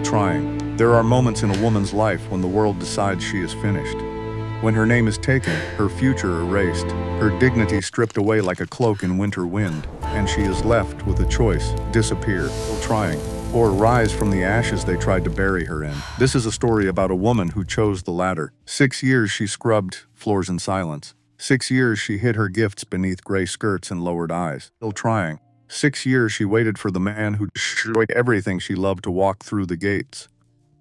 trying. There are moments in a woman's life when the world decides she is finished. When her name is taken, her future erased, her dignity stripped away like a cloak in winter wind, and she is left with a choice: disappear, still trying, or rise from the ashes they tried to bury her in. This is a story about a woman who chose the latter. 6 years she scrubbed floors in silence. 6 years she hid her gifts beneath gray skirts and lowered eyes, still trying. 6 years she waited for the man who destroyed everything she loved to walk through the gates.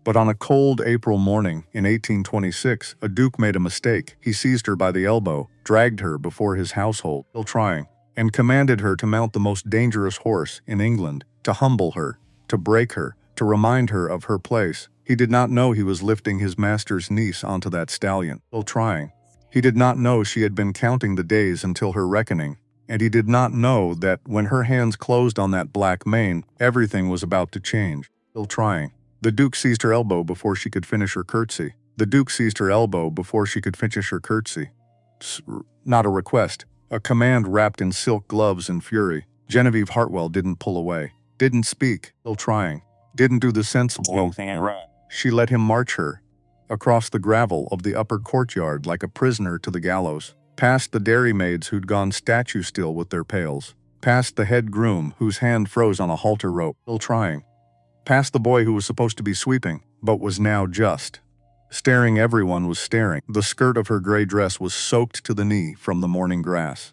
But on a cold April morning in 1826, a duke made a mistake. He seized her by the elbow, dragged her before his household, still trying, and commanded her to mount the most dangerous horse in England, to humble her, to break her, to remind her of her place. He did not know he was lifting his master's niece onto that stallion, still trying. He did not know she had been counting the days until her reckoning, and he did not know that when her hands closed on that black mane, everything was about to change, still trying. The Duke seized her elbow before she could finish her curtsy. The Duke seized her elbow before she could finish her curtsy. Not a request, a command wrapped in silk gloves and fury. Genevieve Hartwell didn't pull away, didn't speak, still trying, didn't do the sensible thing and run. She let him march her across the gravel of the upper courtyard like a prisoner to the gallows, past the dairymaids who'd gone statue still with their pails, past the head groom whose hand froze on a halter rope, still trying, past the boy who was supposed to be sweeping, but was now just staring. Everyone was staring. The skirt of her gray dress was soaked to the knee from the morning grass.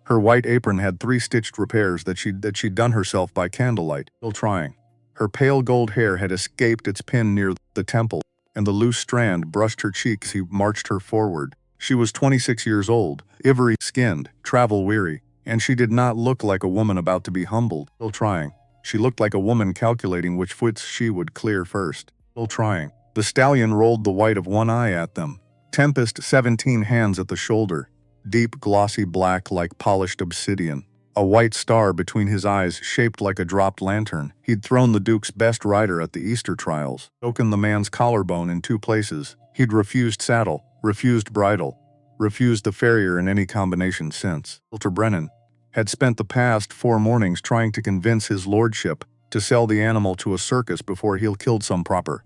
Her white apron had 3 stitched repairs that she'd done herself by candlelight, still trying. Her pale gold hair had escaped its pin near the temple, and the loose strand brushed her cheeks. He marched her forward. She was 26 years old, ivory-skinned, travel-weary, and she did not look like a woman about to be humbled, still trying. She looked like a woman calculating which foots she would clear first, still trying. The stallion rolled the white of one eye at them. Tempest, 17 hands at the shoulder, deep glossy black like polished obsidian. A white star between his eyes shaped like a dropped lantern. He'd thrown the Duke's best rider at the Easter trials, broken the man's collarbone in 2 places. He'd refused saddle, refused bridle, refused the farrier in any combination since. Walter Brennan had spent the past 4 mornings trying to convince his lordship to sell the animal to a circus before he'll killed some proper.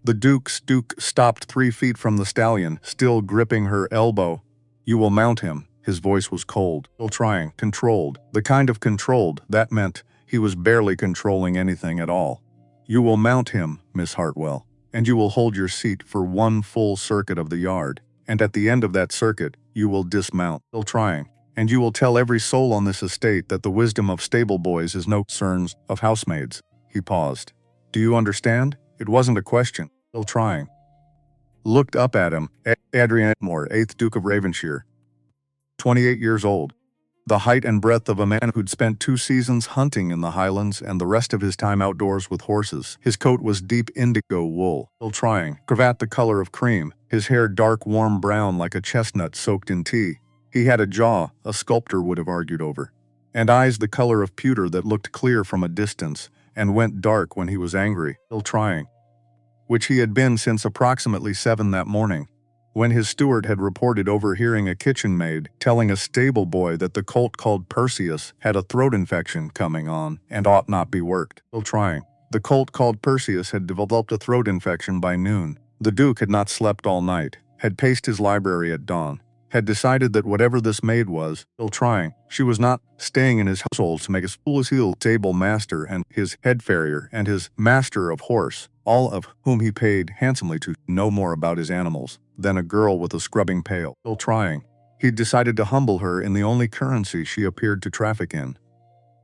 The Duke stopped 3 feet from the stallion, still gripping her elbow. "You will mount him." His voice was cold, still trying, controlled. The kind of controlled that meant he was barely controlling anything at all. "You will mount him, Miss Hartwell, and you will hold your seat for 1 full circuit of the yard. And at the end of that circuit, you will dismount," still trying. "And you will tell every soul on this estate that the wisdom of stable boys is no concerns of housemaids." He paused. "Do you understand?" It wasn't a question, still trying. Looked up at him. Adrian Moore, 8th Duke of Ravenshire, 28 years old. The height and breadth of a man who'd spent 2 seasons hunting in the Highlands and the rest of his time outdoors with horses. His coat was deep indigo wool, still trying. Cravat the color of cream. His hair dark warm brown like a chestnut soaked in tea. He had a jaw a sculptor would have argued over, and eyes the color of pewter that looked clear from a distance and went dark when he was angry, still trying, which he had been since approximately 7 that morning, when his steward had reported overhearing a kitchen maid telling a stable boy that the colt called Perseus had a throat infection coming on and ought not be worked, still trying. The colt called Perseus had developed a throat infection by noon. The Duke had not slept all night, had paced his library at dawn, had decided that whatever this maid was, still trying, she was not staying in his household to make a fool as heel stable master and his head farrier and his master of horse, all of whom he paid handsomely to know more about his animals than a girl with a scrubbing pail, still trying. He'd decided to humble her in the only currency she appeared to traffic in.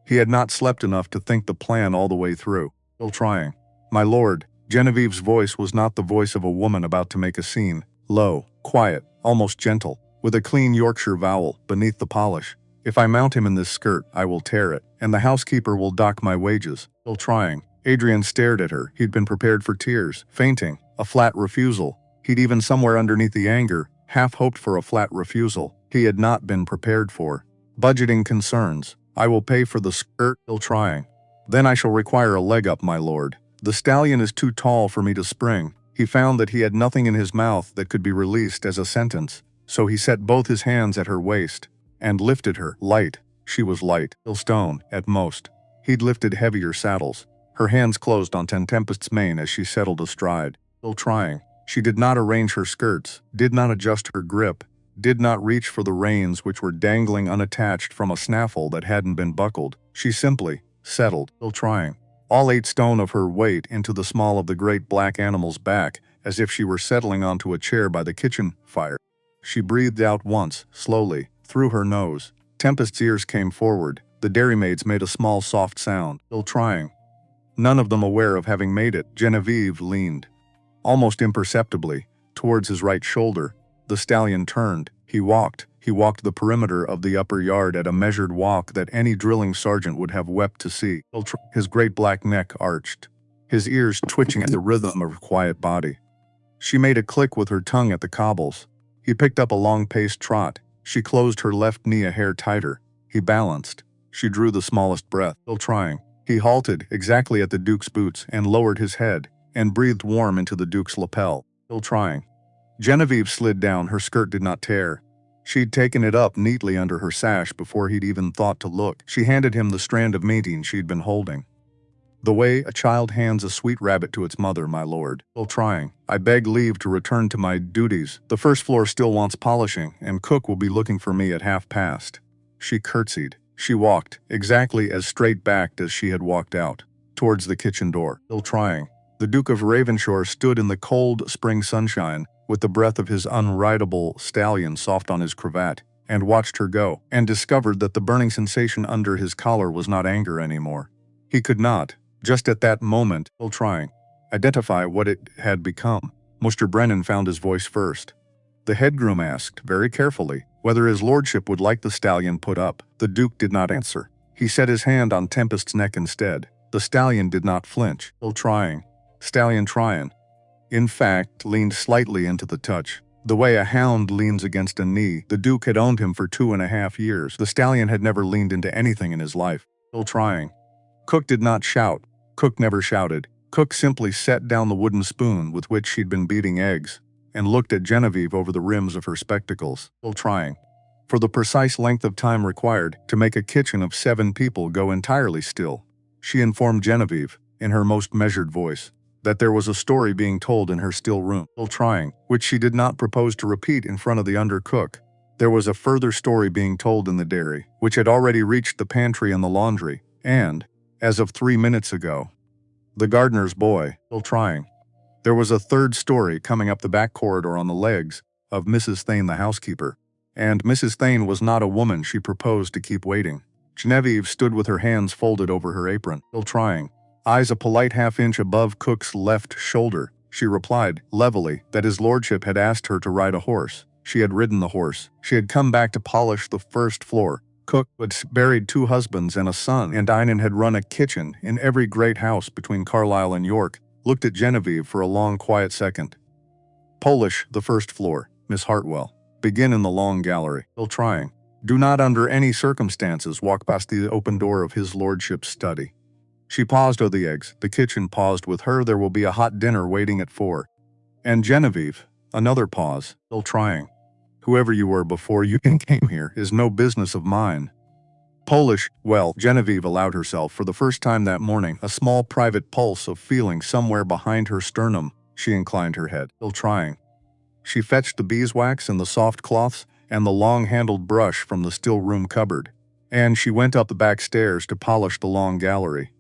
He had not slept enough to think the plan all the way through, still trying. "My lord," Genevieve's voice was not the voice of a woman about to make a scene, low, quiet, almost gentle, with a clean Yorkshire vowel beneath the polish. "If I mount him in this skirt, I will tear it, and the housekeeper will dock my wages," still trying. Adrian stared at her. He'd been prepared for tears, fainting, a flat refusal. He'd even somewhere underneath the anger, half hoped for a flat refusal he had not been prepared for. "Budgeting concerns. I will pay for the skirt," still trying. "Then I shall require a leg up, my lord. The stallion is too tall for me to spring." He found that he had nothing in his mouth that could be released as a sentence, so he set both his hands at her waist and lifted her. Light. She was light, still stone, at most. He'd lifted heavier saddles. Her hands closed on Tempest's mane as she settled astride, still trying. She did not arrange her skirts, did not adjust her grip, did not reach for the reins which were dangling unattached from a snaffle that hadn't been buckled. She simply settled, still trying. All 8 stone of her weight into the small of the great black animal's back, as if she were settling onto a chair by the kitchen fire. She breathed out once, slowly, through her nose. Tempest's ears came forward. The dairymaids made a small soft sound, still trying. None of them aware of having made it. Genevieve leaned, almost imperceptibly, towards his right shoulder. The stallion turned. He walked the perimeter of the upper yard at a measured walk that any drilling sergeant would have wept to see. His great black neck arched, his ears twitching at the rhythm of her quiet body. She made a click with her tongue at the cobbles. He picked up a long-paced trot. She closed her left knee a hair tighter. He balanced. She drew the smallest breath, still trying. He halted exactly at the Duke's boots and lowered his head and breathed warm into the Duke's lapel, still trying. Genevieve slid down. Her skirt did not tear. She'd taken it up neatly under her sash before he'd even thought to look. She handed him the strand of matting she'd been holding. The way a child hands a sweet rabbit to its mother, my lord. Still trying. I beg leave to return to my duties. The first floor still wants polishing, and cook will be looking for me at past. She curtsied. She walked, exactly as straight-backed as she had walked out, towards the kitchen door. Still trying. The Duke of Ravenshire stood in the cold spring sunshine, with the breath of his unridable stallion soft on his cravat, and watched her go, and discovered that the burning sensation under his collar was not anger anymore. He could not, just at that moment, still trying, identify what it had become. Mr. Brennan found his voice first. The headgroom asked, very carefully, whether his lordship would like the stallion put up. The Duke did not answer. He set his hand on Tempest's neck instead. The stallion did not flinch, still trying. Stallion trying. In fact, leaned slightly into the touch. The way a hound leans against a knee. The Duke had owned him for 2.5 years. The stallion had never leaned into anything in his life. Still trying. Cook did not shout. Cook never shouted. Cook simply set down the wooden spoon with which she'd been beating eggs, and looked at Genevieve over the rims of her spectacles, still trying. For the precise length of time required to make a kitchen of 7 people go entirely still, she informed Genevieve, in her most measured voice, that there was a story being told in her still room, still trying, which she did not propose to repeat in front of the under-cook. There was a further story being told in the dairy, which had already reached the pantry and the laundry, and, as of 3 minutes ago, the gardener's boy, still trying. There was a third story coming up the back corridor on the legs of Mrs. Thane the housekeeper, and Mrs. Thane was not a woman she proposed to keep waiting. Genevieve stood with her hands folded over her apron, still trying. Eyes a polite half-inch above Cook's left shoulder, she replied, levelly, that his lordship had asked her to ride a horse. She had ridden the horse. She had come back to polish the first floor. Cook had buried 2 husbands and a son, and Einan had run a kitchen in every great house between Carlisle and York, looked at Genevieve for a long, quiet second. Polish the first floor, Miss Hartwell. Begin in the long gallery. Still trying. Do not under any circumstances walk past the open door of his lordship's study. She paused on the eggs. The kitchen paused with her. There will be a hot dinner waiting at 4. And Genevieve, another pause, still trying. Whoever you were before you came here is no business of mine. Polish, well, Genevieve allowed herself for the first time that morning a small private pulse of feeling somewhere behind her sternum. She inclined her head, still trying. She fetched the beeswax and the soft cloths and the long-handled brush from the still-room cupboard, and she went up the back stairs to polish the long gallery.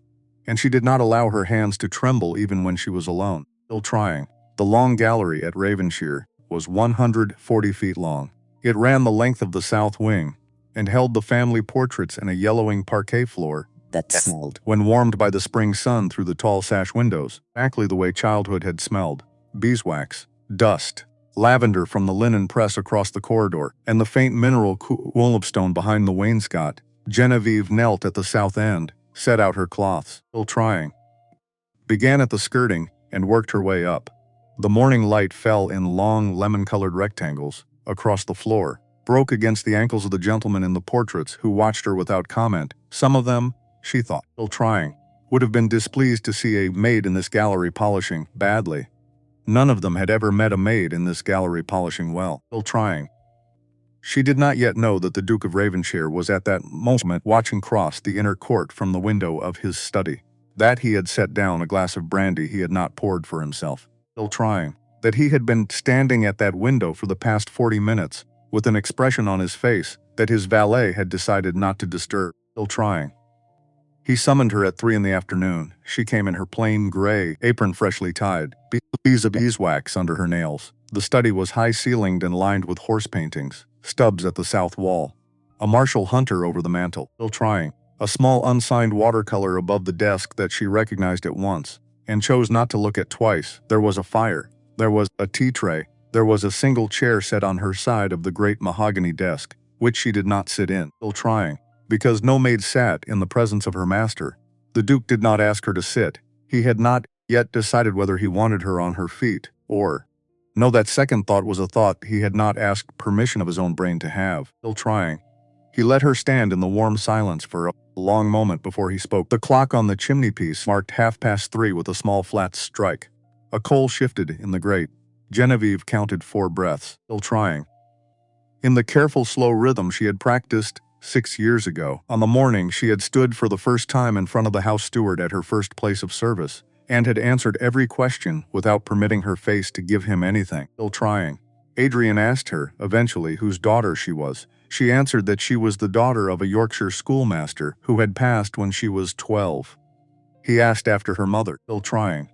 And she did not allow her hands to tremble even when she was alone, still trying. The long gallery at Ravenshire was 140 feet long. It ran the length of the south wing, and held the family portraits in a yellowing parquet floor that smelled, when warmed by the spring sun through the tall sash windows, exactly the way childhood had smelled. Beeswax, dust, lavender from the linen press across the corridor, and the faint mineral wolfstone behind the wainscot. Genevieve knelt at the south end, set out her cloths, still trying, began at the skirting, and worked her way up. The morning light fell in long lemon-colored rectangles across the floor, broke against the ankles of the gentlemen in the portraits who watched her without comment. Some of them, she thought, still trying, would have been displeased to see a maid in this gallery polishing badly. None of them had ever met a maid in this gallery polishing well, still trying. She did not yet know that the Duke of Ravenshire was at that moment watching cross the inner court from the window of his study. That he had set down a glass of brandy he had not poured for himself, still trying. That he had been standing at that window for the past 40 minutes, with an expression on his face that his valet had decided not to disturb, still trying. He summoned her at 3 in the afternoon. She came in her plain gray apron freshly tied, beads of beeswax under her nails. The study was high-ceilinged and lined with horse paintings, stubs at the south wall. A Marshall Hunter over the mantel, still trying. A small unsigned watercolor above the desk that she recognized at once, and chose not to look at twice. There was a fire. There was a tea tray. There was a single chair set on her side of the great mahogany desk, which she did not sit in, still trying. Because no maid sat in the presence of her master, the Duke did not ask her to sit. He had not yet decided whether he wanted her on her feet, or... No, that second thought was a thought he had not asked permission of his own brain to have, still trying. He let her stand in the warm silence for a long moment before he spoke. The clock on the chimney-piece marked 3:30 with a small flat strike. A coal shifted in the grate. Genevieve counted 4 breaths, still trying. In the careful, slow rhythm she had practiced 6 years ago, on the morning she had stood for the first time in front of the house steward at her first place of service, and had answered every question without permitting her face to give him anything, still trying. Adrian asked her, eventually, whose daughter she was. She answered that she was the daughter of a Yorkshire schoolmaster who had passed when she was 12. He asked after her mother, still trying.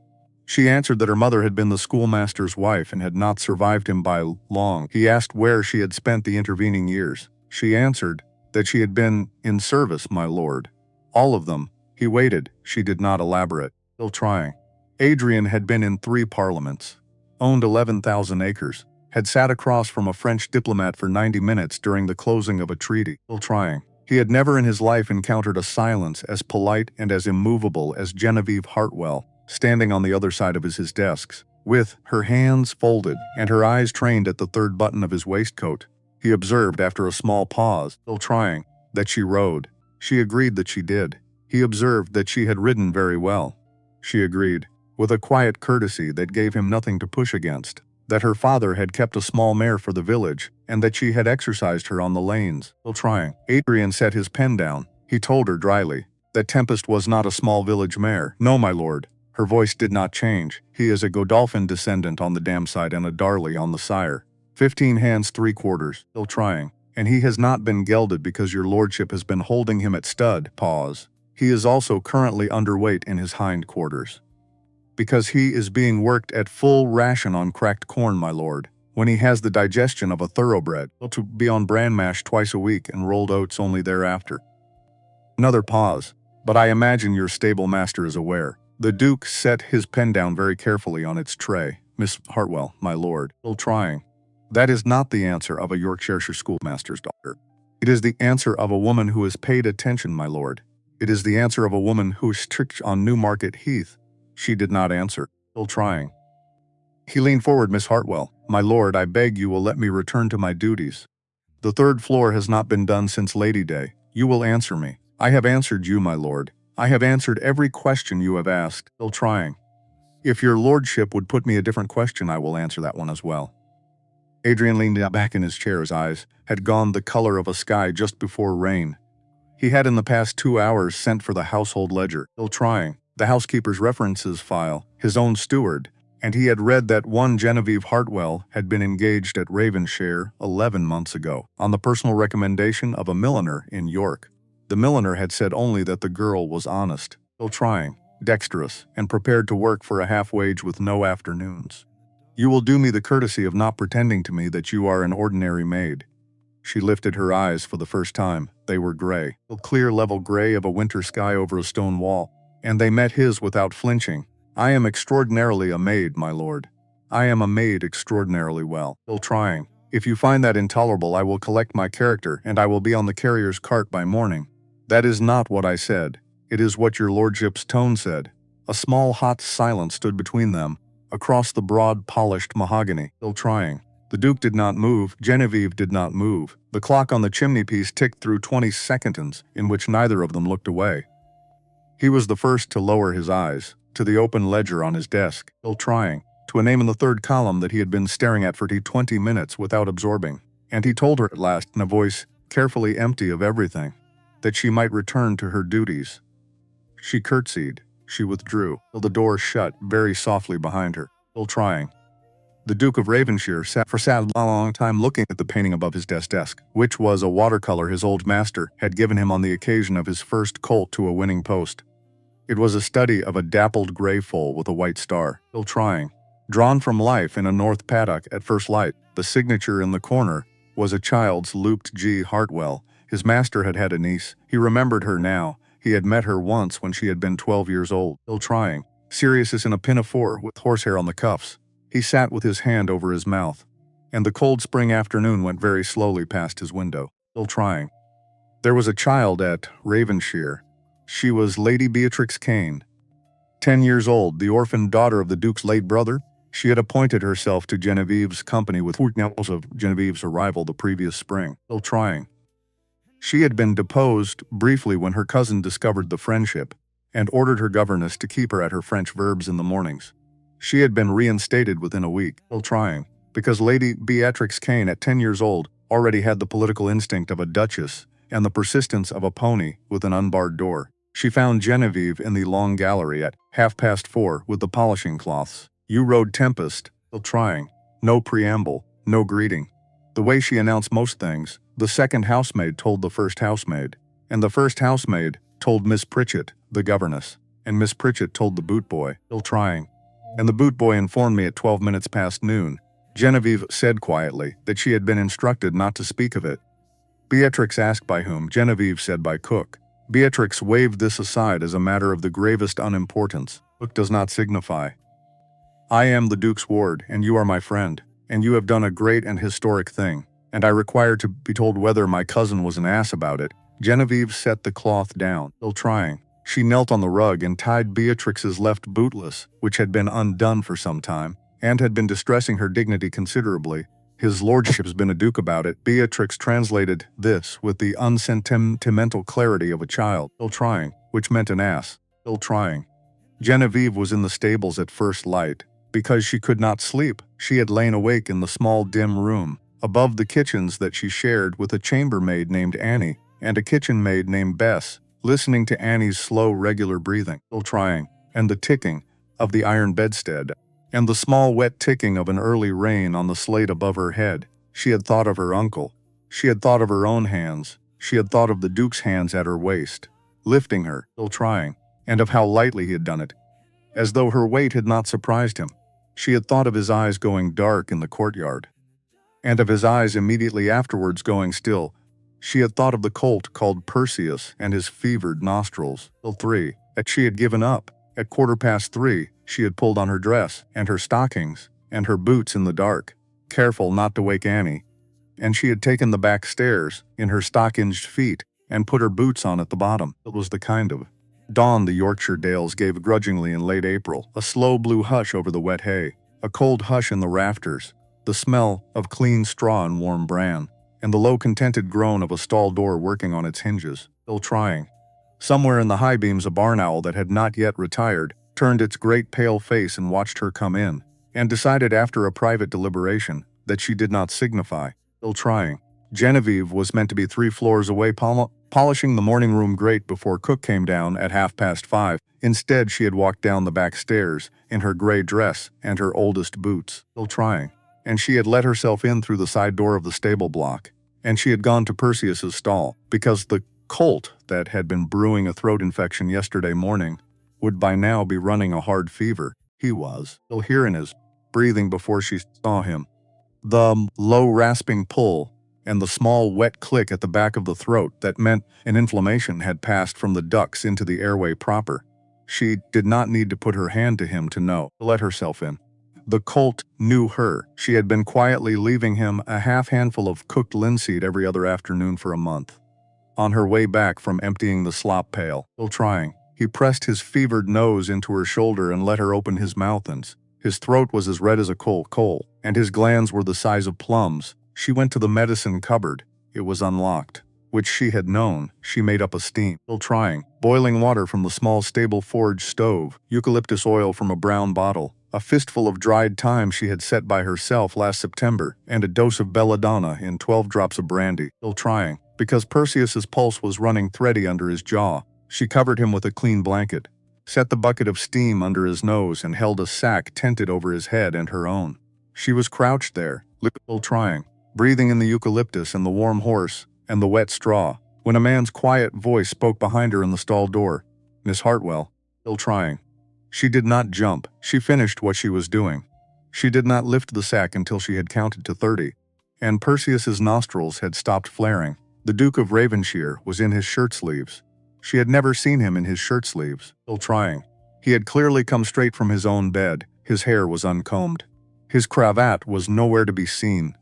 She answered that her mother had been the schoolmaster's wife and had not survived him by long. He asked where she had spent the intervening years. She answered that she had been in service, my lord. All of them. He waited. She did not elaborate, still trying. Adrian had been in 3 parliaments, owned 11,000 acres, had sat across from a French diplomat for 90 minutes during the closing of a treaty, still trying. He had never in his life encountered a silence as polite and as immovable as Genevieve Hartwell, standing on the other side of his desks, with her hands folded and her eyes trained at the 3rd button of his waistcoat. He observed, after a small pause, still trying, that she rode. She agreed that she did. He observed that she had ridden very well. She agreed, with a quiet courtesy that gave him nothing to push against, that her father had kept a small mare for the village, and that she had exercised her on the lanes, still trying. Adrian set his pen down. He told her dryly that Tempest was not a small village mare. No, my lord. Her voice did not change. He is a Godolphin descendant on the dam side and a Darley on the sire. 15 hands 3/4, still trying. And he has not been gelded because your lordship has been holding him at stud. Pause. He is also currently underweight in his hind quarters, because he is being worked at full ration on cracked corn, my lord, when he has the digestion of a thoroughbred, to be on bran mash twice a week and rolled oats only thereafter. Another pause. But I imagine your stable master is aware. The Duke set his pen down very carefully on its tray. Miss Hartwell, my lord, still trying. That is not the answer of a Yorkshire schoolmaster's daughter. It is the answer of a woman who has paid attention, my lord. It is the answer of a woman who is strict on Newmarket Heath. She did not answer, still trying. He leaned forward. Miss Hartwell, my lord, I beg you will let me return to my duties. The 3rd floor has not been done since Lady Day. You will answer me. I have answered you, my lord. I have answered every question you have asked, still trying. If your lordship would put me a different question, I will answer that one as well. Adrian leaned back in his chair. His eyes had gone the color of a sky just before rain. He had in the past 2 hours sent for the household ledger, still trying, the housekeeper's references file, his own steward, and he had read that one Genevieve Hartwell had been engaged at Ravenshire 11 months ago, on the personal recommendation of a milliner in York. The milliner had said only that the girl was honest, still trying, dexterous, and prepared to work for a half-wage with no afternoons. You will do me the courtesy of not pretending to me that you are an ordinary maid. She lifted her eyes for the first time. They were gray, the clear level gray of a winter sky over a stone wall, and they met his without flinching. I am extraordinarily a maid, my lord. I am a maid extraordinarily well, still trying. If you find that intolerable, I will collect my character, and I will be on the carrier's cart by morning. That is not what I said. It is what your lordship's tone said. A small hot silence stood between them, across the broad polished mahogany, still trying. The Duke did not move. Genevieve did not move. The clock on the chimney-piece ticked through 20 seconds, in which neither of them looked away. He was the first to lower his eyes to the open ledger on his desk, still trying, to a name in the 3rd column that he had been staring at for 20 minutes without absorbing. And he told her at last, in a voice carefully empty of everything, that she might return to her duties. She curtsied. she withdrew, till the door shut very softly behind her, still trying. The Duke of Ravenshire sat for a long time looking at the painting above his desk, which was a watercolor his old master had given him on the occasion of his first colt to a winning post. It was a study of a dappled gray foal with a white star, still trying. Drawn from life in a north paddock at first light, the signature in the corner was a child's looped G. Hartwell. His master had had a niece. He remembered her now. He had met her once when she had been 12 years old, still trying. Serious as in a pinafore with horsehair on the cuffs. He sat with his hand over his mouth, and the cold spring afternoon went very slowly past his window, still trying. There was a child at Ravenshire. She was Lady Beatrix Kane. 10 years old, the orphaned daughter of the Duke's late brother. She had appointed herself to Genevieve's company with news of Genevieve's arrival the previous spring, still trying. She had been deposed briefly when her cousin discovered the friendship, and ordered her governess to keep her at her French verbs in the mornings. She had been reinstated within a week, still trying, because Lady Beatrix Kane at 10 years old already had the political instinct of a duchess and the persistence of a pony with an unbarred door. She found Genevieve in the long gallery at 4:30 with the polishing cloths. "You rode Tempest," still trying. No preamble, no greeting. The way she announced most things, the second housemaid told the first housemaid, and the first housemaid told Miss Pritchett, the governess, and Miss Pritchett told the boot boy, still trying. And the boot boy informed me at 12 minutes past noon. Genevieve said quietly that she had been instructed not to speak of it. Beatrix asked by whom. Genevieve said by Cook. Beatrix waved this aside as a matter of the gravest unimportance. Cook does not signify. "I am the Duke's ward, and you are my friend, and you have done a great and historic thing, and I require to be told whether my cousin was an ass about it." Genevieve set the cloth down, still trying. She knelt on the rug and tied Beatrix's left bootless, which had been undone for some time, and had been distressing her dignity considerably. "His lordship's been a duke about it." Beatrix translated this with the unsentimental clarity of a child, still trying, which meant an ass, still trying. Genevieve was in the stables at first light. Because she could not sleep, she had lain awake in the small dim room, above the kitchens that she shared with a chambermaid named Annie, and a kitchen maid named Bess, listening to Annie's slow, regular breathing, still trying, and the ticking of the iron bedstead, and the small wet ticking of an early rain on the slate above her head. She had thought of her uncle. She had thought of her own hands. She had thought of the Duke's hands at her waist, lifting her, still trying, and of how lightly he had done it, as though her weight had not surprised him. She had thought of his eyes going dark in the courtyard, and of his eyes immediately afterwards going still. She had thought of the colt called Perseus and his fevered nostrils. Till 3, that she had given up. At 3:15, she had pulled on her dress, and her stockings, and her boots in the dark, careful not to wake Annie, and she had taken the back stairs, in her stockinged feet, and put her boots on at the bottom. It was the kind of dawn the Yorkshire dales gave grudgingly in late April, a slow blue hush over the wet hay, a cold hush in the rafters, the smell of clean straw and warm bran, and the low contented groan of a stall door working on its hinges, still trying. Somewhere in the high beams a barn owl that had not yet retired turned its great pale face and watched her come in, and decided after a private deliberation that she did not signify, still trying. Genevieve was meant to be 3 floors away polishing the morning room grate before Cook came down at 5:30. Instead, she had walked down the back stairs in her gray dress and her oldest boots, still trying, and she had let herself in through the side door of the stable block, and she had gone to Perseus's stall, because the colt that had been brewing a throat infection yesterday morning would by now be running a hard fever. He was still hearing his breathing before she saw him. The low rasping pull and the small wet click at the back of the throat that meant an inflammation had passed from the ducts into the airway proper. She did not need to put her hand to him to know, to let herself in. The colt knew her. She had been quietly leaving him a half-handful of cooked linseed every other afternoon for a month. On her way back from emptying the slop pail, still trying, he pressed his fevered nose into her shoulder and let her open his mouth, and his throat was as red as a coal, and his glands were the size of plums. She went to the medicine cupboard. It was unlocked, which she had known. She made up a steam, still trying, boiling water from the small stable forge stove, eucalyptus oil from a brown bottle, a fistful of dried thyme she had set by herself last September, and a dose of belladonna in 12 drops of brandy, still trying. Because Perseus's pulse was running thready under his jaw, she covered him with a clean blanket. set the bucket of steam under his nose, and held a sack tented over his head and her own. She was crouched there, still trying, breathing in the eucalyptus and the warm horse and the wet straw, when a man's quiet voice spoke behind her in the stall door. "Miss Hartwell," still trying. She did not jump. She finished what she was doing. She did not lift the sack until she had counted to 30, and Perseus's nostrils had stopped flaring. The Duke of Ravenshire was in his shirt sleeves. She had never seen him in his shirt sleeves, still trying. He had clearly come straight from his own bed. His hair was uncombed. His cravat was nowhere to be seen.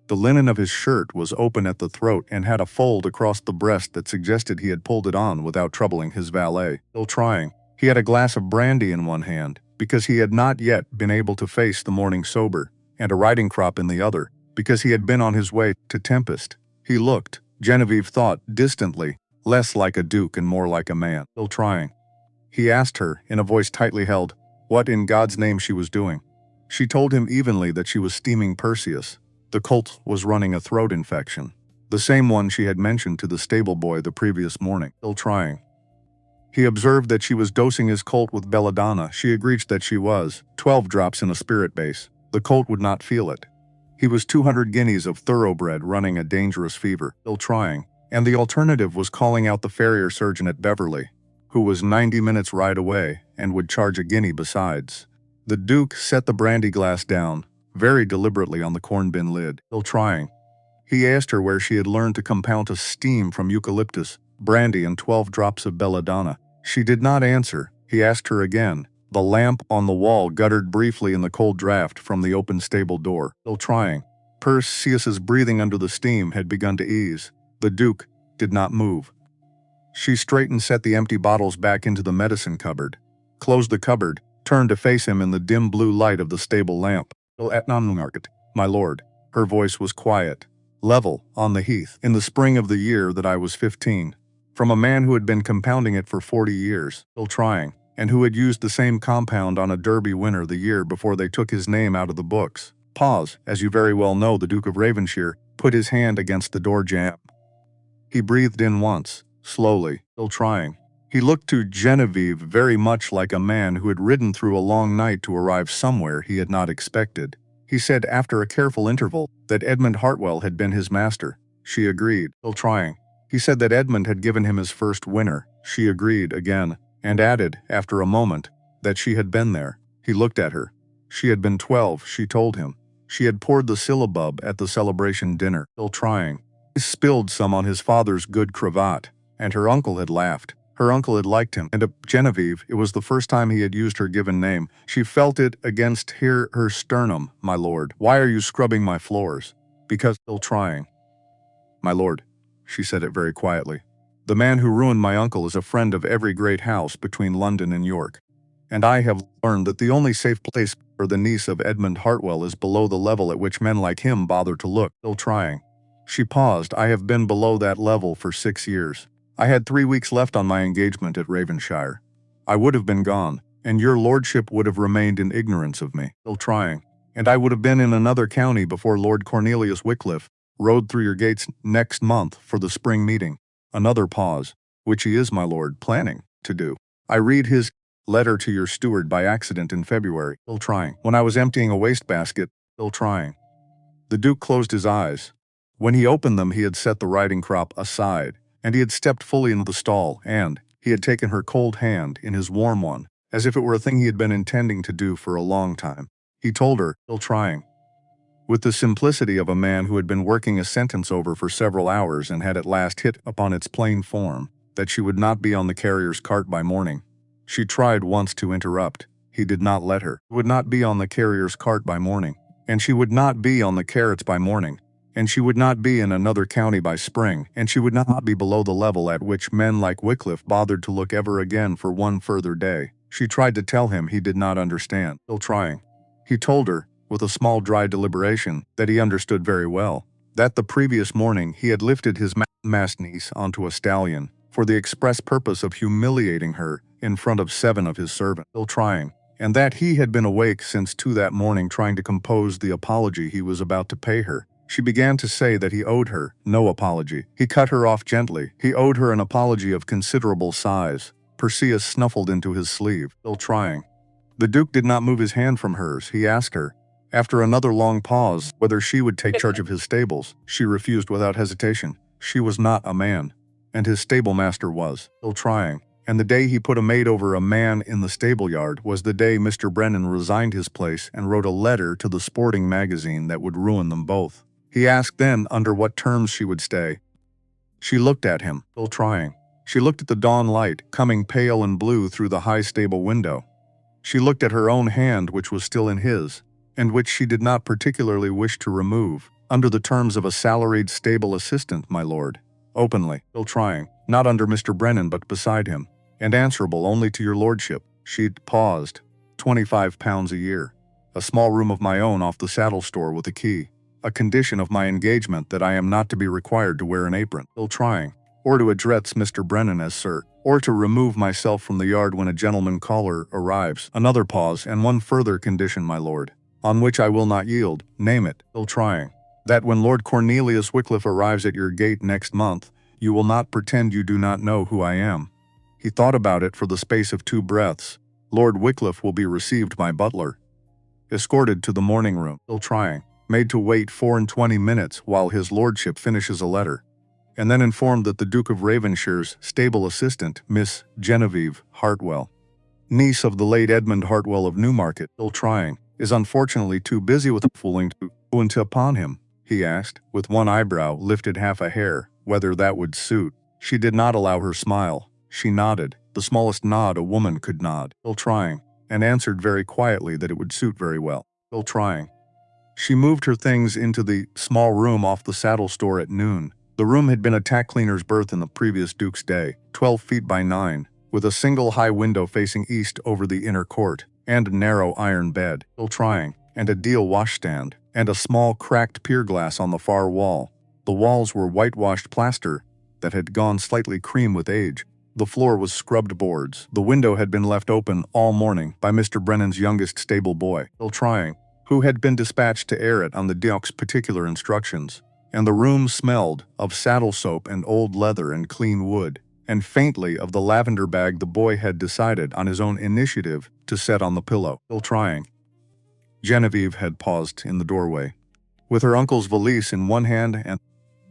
The linen of his shirt was open at the throat and had a fold across the breast that suggested he had pulled it on without troubling his valet. Still trying. He had a glass of brandy in one hand, because he had not yet been able to face the morning sober, and a riding crop in the other, because he had been on his way to Tempest. He looked, Genevieve thought, distantly, less like a duke and more like a man. Still trying. He asked her, in a voice tightly held, what in God's name she was doing. She told him evenly that she was steaming Perseus. The colt was running a throat infection, the same one she had mentioned to the stable boy the previous morning. Still trying. He observed that she was dosing his colt with belladonna. She agreed that she was, 12 drops in a spirit base. The colt would not feel it. He was 200 guineas of thoroughbred running a dangerous fever. Still trying. And the alternative was calling out the farrier surgeon at Beverley, who was 90 minutes ride away and would charge a guinea besides. The Duke set the brandy glass down, very deliberately on the corn bin lid. Still trying. He asked her where she had learned to compound a steam from eucalyptus, brandy, and 12 drops of belladonna. She did not answer. He asked her again. The lamp on the wall guttered briefly in the cold draft from the open stable door. Still trying. Perseus's breathing under the steam had begun to ease. The Duke did not move. She straightened, set the empty bottles back into the medicine cupboard, closed the cupboard, turned to face him in the dim blue light of the stable lamp. "At Nonmarket, my lord." Her voice was quiet, level, on the heath, in the spring of the year that I was 15. From a man who had been compounding it for 40 years, still trying, and who had used the same compound on a Derby winner the year before they took his name out of the books. Pause. As you very well know, the Duke of Ravenshire put his hand against the door jamb. He breathed in once, slowly, still trying. He looked to Genevieve very much like a man who had ridden through a long night to arrive somewhere he had not expected. He said after a careful interval that Edmund Hartwell had been his master. She agreed, still trying. He said that Edmund had given him his first winner. She agreed again, and added, after a moment, that she had been there. He looked at her. She had been 12, she told him. She had poured the syllabub at the celebration dinner, still trying. He spilled some on his father's good cravat, and her uncle had laughed. Her uncle had liked him, and to Genevieve, it was the first time he had used her given name. She felt it against her sternum. "My lord, why are you scrubbing my floors?" "Because," still trying. "My lord," she said it very quietly, "the man who ruined my uncle is a friend of every great house between London and York, and I have learned that the only safe place for the niece of Edmund Hartwell is below the level at which men like him bother to look." Still trying. She paused. "I have been below that level for 6 years. I had 3 weeks left on my engagement at Ravenshire. I would have been gone, and your lordship would have remained in ignorance of me." Still trying. "And I would have been in another county before Lord Cornelius Wycliffe rode through your gates next month for the spring meeting." Another pause. "Which he is, my lord, planning to do. I read his letter to your steward by accident in February." Still trying. "When I was emptying a wastebasket." Still trying. The Duke closed his eyes. When he opened them, he had set the riding crop aside, and he had stepped fully into the stall, and he had taken her cold hand in his warm one, as if it were a thing he had been intending to do for a long time. He told her, still trying, with the simplicity of a man who had been working a sentence over for several hours and had at last hit upon its plain form, that she would not be on the carrier's cart by morning. She tried once to interrupt. He did not let her. Would not be on the carrier's cart by morning, and she would not be on the carrots by morning, and she would not be in another county by spring, and she would not be below the level at which men like Wycliffe bothered to look ever again for one further day. She tried to tell him he did not understand, still trying. He told her, with a small dry deliberation, that he understood very well, that the previous morning he had lifted his masked niece onto a stallion, for the express purpose of humiliating her in front of 7 of his servants, still trying, and that he had been awake since 2 that morning trying to compose the apology he was about to pay her. She began to say that he owed her no apology. He cut her off gently. He owed her an apology of considerable size. Perseus snuffled into his sleeve, still trying. The Duke did not move his hand from hers. He asked her, after another long pause, whether she would take charge of his stables. She refused without hesitation. She was not a man, and his stable master was, still trying. And the day he put a maid over a man in the stable yard was the day Mr. Brennan resigned his place and wrote a letter to the sporting magazine that would ruin them both. He asked then under what terms she would stay. She looked at him, still trying. She looked at the dawn light, coming pale and blue through the high stable window. She looked at her own hand, which was still in his, and which she did not particularly wish to remove, under the terms of a salaried stable assistant, my lord. Openly, still trying, not under Mr. Brennan but beside him, and answerable only to your lordship. She'd paused. £25 a year. A small room of my own off the saddle store with a key. A condition of my engagement that I am not to be required to wear an apron, still trying, or to address Mr. Brennan as sir, or to remove myself from the yard when a gentleman caller arrives. Another pause, and one further condition, my lord, on which I will not yield. Name it, still trying. That when Lord Cornelius Wycliffe arrives at your gate next month, you will not pretend you do not know who I am. He thought about it for the space of 2 breaths. Lord Wycliffe will be received by butler, escorted to the morning room, still trying, made to wait 24 minutes while his lordship finishes a letter, and then informed that the Duke of Ravenshire's stable assistant, Miss Genevieve Hartwell, niece of the late Edmund Hartwell of Newmarket, still trying, is unfortunately too busy with fooling to go into upon him. He asked, with one eyebrow lifted half a hair, whether that would suit. She did not allow her smile. She nodded, the smallest nod a woman could nod, still trying, and answered very quietly that it would suit very well, still trying. She moved her things into the small room off the saddle store at noon. The room had been a tack cleaner's berth in the previous Duke's day, 12 feet by 9, with a single high window facing east over the inner court, and a narrow iron bed, still trying, and a deal washstand, and a small cracked pier glass on the far wall. The walls were whitewashed plaster that had gone slightly cream with age. The floor was scrubbed boards. The window had been left open all morning by Mr. Brennan's youngest stable boy, still trying, who had been dispatched to air it on the Duke's particular instructions. And the room smelled of saddle soap and old leather and clean wood, and faintly of the lavender bag the boy had decided on his own initiative to set on the pillow, still trying. Genevieve had paused in the doorway, with her uncle's valise in one hand and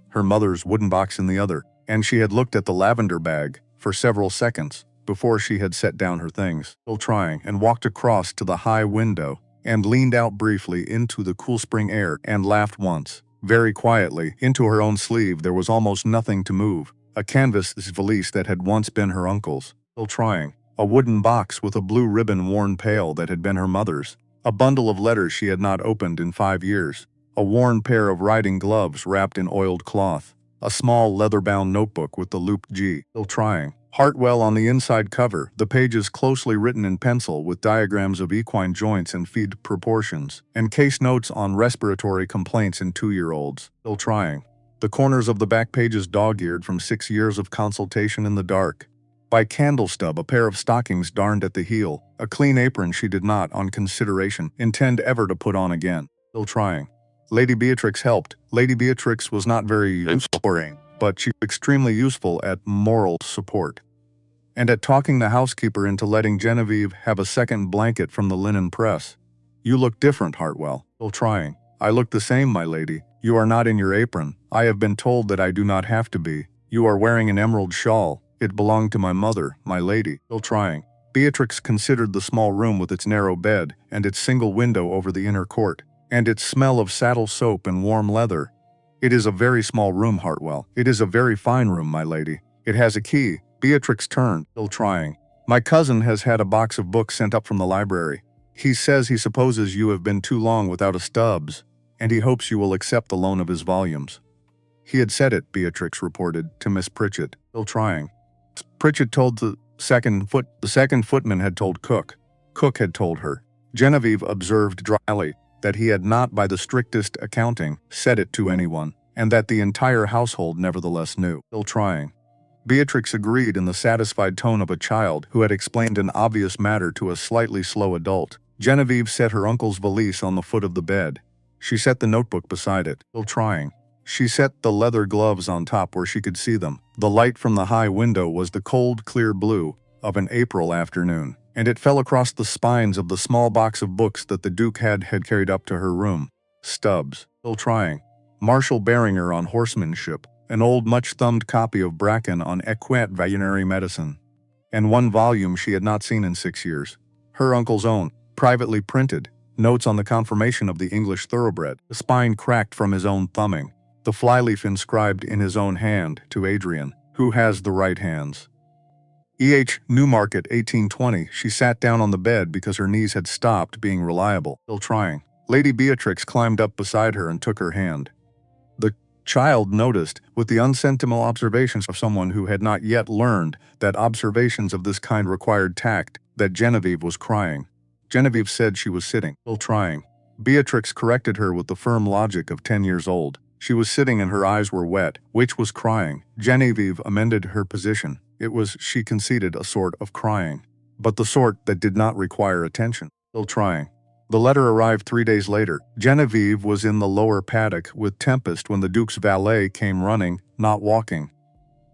her mother's wooden box in the other, and she had looked at the lavender bag for several seconds before she had set down her things, still trying, and walked across to the high window and leaned out briefly into the cool spring air and laughed once, very quietly, into her own sleeve. There was almost nothing to move. A canvas valise that had once been her uncle's, still trying. A wooden box with a blue ribbon worn pale that had been her mother's. A bundle of letters she had not opened in 5 years. A worn pair of riding gloves wrapped in oiled cloth. A small leather-bound notebook with the looped G, still trying. Hartwell on the inside cover, the pages closely written in pencil with diagrams of equine joints and feet proportions, and case notes on respiratory complaints in 2-year-olds, still trying. The corners of the back pages dog-eared from 6 years of consultation in the dark. By candle stub, a pair of stockings darned at the heel, a clean apron she did not, on consideration, intend ever to put on again, still trying. Lady Beatrix helped. Lady Beatrix was not very useful, but she was extremely useful at moral support, and at talking the housekeeper into letting Genevieve have a second blanket from the linen press. You look different, Hartwell, still trying. I look the same, my lady. You are not in your apron. I have been told that I do not have to be. You are wearing an emerald shawl. It belonged to my mother, my lady, still trying. Beatrix considered the small room with its narrow bed and its single window over the inner court, and its smell of saddle soap and warm leather. It is a very small room, Hartwell. It is a very fine room, my lady. It has a key. Beatrix turned, still trying. My cousin has had a box of books sent up from the library. He says he supposes you have been too long without a Stubbs, and he hopes you will accept the loan of his volumes. He had said it, Beatrix reported, to Miss Pritchett, still trying. Pritchett told the second footman had told Cook. Cook had told her. Genevieve observed dryly that he had not, by the strictest accounting, said it to anyone, and that the entire household nevertheless knew, still trying. Beatrix agreed in the satisfied tone of a child who had explained an obvious matter to a slightly slow adult. Genevieve set her uncle's valise on the foot of the bed. She set the notebook beside it, still trying. She set the leather gloves on top where she could see them. The light from the high window was the cold, clear blue of an April afternoon, and it fell across the spines of the small box of books that the Duke had carried up to her room. Stubbs, still trying. Marshall Beringer on horsemanship, an old much-thumbed copy of Bracken on equine veterinary medicine, and one volume she had not seen in 6 years. Her uncle's own, privately printed, notes on the conformation of the English thoroughbred, the spine cracked from his own thumbing, the flyleaf inscribed in his own hand to Adrian, who has the right hands. E.H. Newmarket, 1820. She sat down on the bed because her knees had stopped being reliable, still trying. Lady Beatrix climbed up beside her and took her hand. The child noticed, with the unsentimental observations of someone who had not yet learned that observations of this kind required tact, that Genevieve was crying. Genevieve said she was sitting, still trying. Beatrix corrected her with the firm logic of 10 years old. She was sitting and her eyes were wet, which was crying. Genevieve amended her position. It was, she conceded, a sort of crying, but the sort that did not require attention, still trying. The letter arrived 3 days later. Genevieve was in the lower paddock with Tempest when the Duke's valet came running, not walking.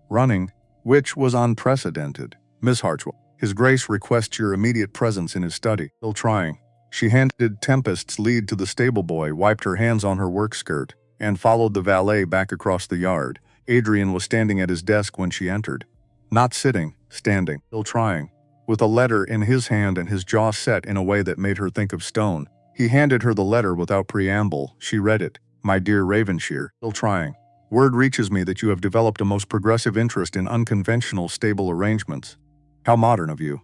Running, which was unprecedented. Miss Harchwell, His Grace requests your immediate presence in his study, still trying. She handed Tempest's lead to the stable boy, wiped her hands on her work skirt, and followed the valet back across the yard. Adrian was standing at his desk when she entered. Not sitting, standing, still trying, with a letter in his hand and his jaw set in a way that made her think of stone. He handed her the letter without preamble. She read it. My dear Ravenshire, still trying. Word reaches me that you have developed a most progressive interest in unconventional stable arrangements. How modern of you.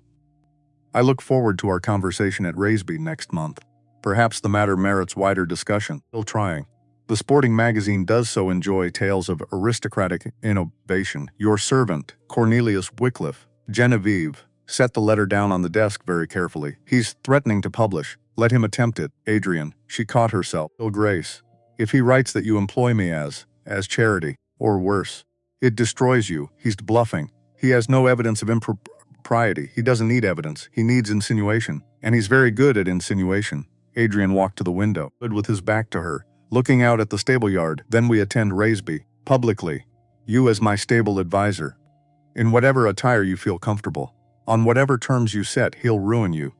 I look forward to our conversation at Raisby next month. Perhaps the matter merits wider discussion, still trying. The sporting magazine does so enjoy tales of aristocratic innovation. Your servant, Cornelius Wycliffe. Genevieve set the letter down on the desk very carefully. He's threatening to publish. Let him attempt it. Adrian, she caught herself. Ill Grace. If he writes that you employ me as charity, or worse, it destroys you. He's bluffing. He has no evidence of impropriety. He doesn't need evidence. He needs insinuation. And he's very good at insinuation. Adrian walked to the window, stood with his back to her, looking out at the stable yard. Then we attend Raisby, publicly. You as my stable advisor. In whatever attire you feel comfortable. On whatever terms you set, he'll ruin you.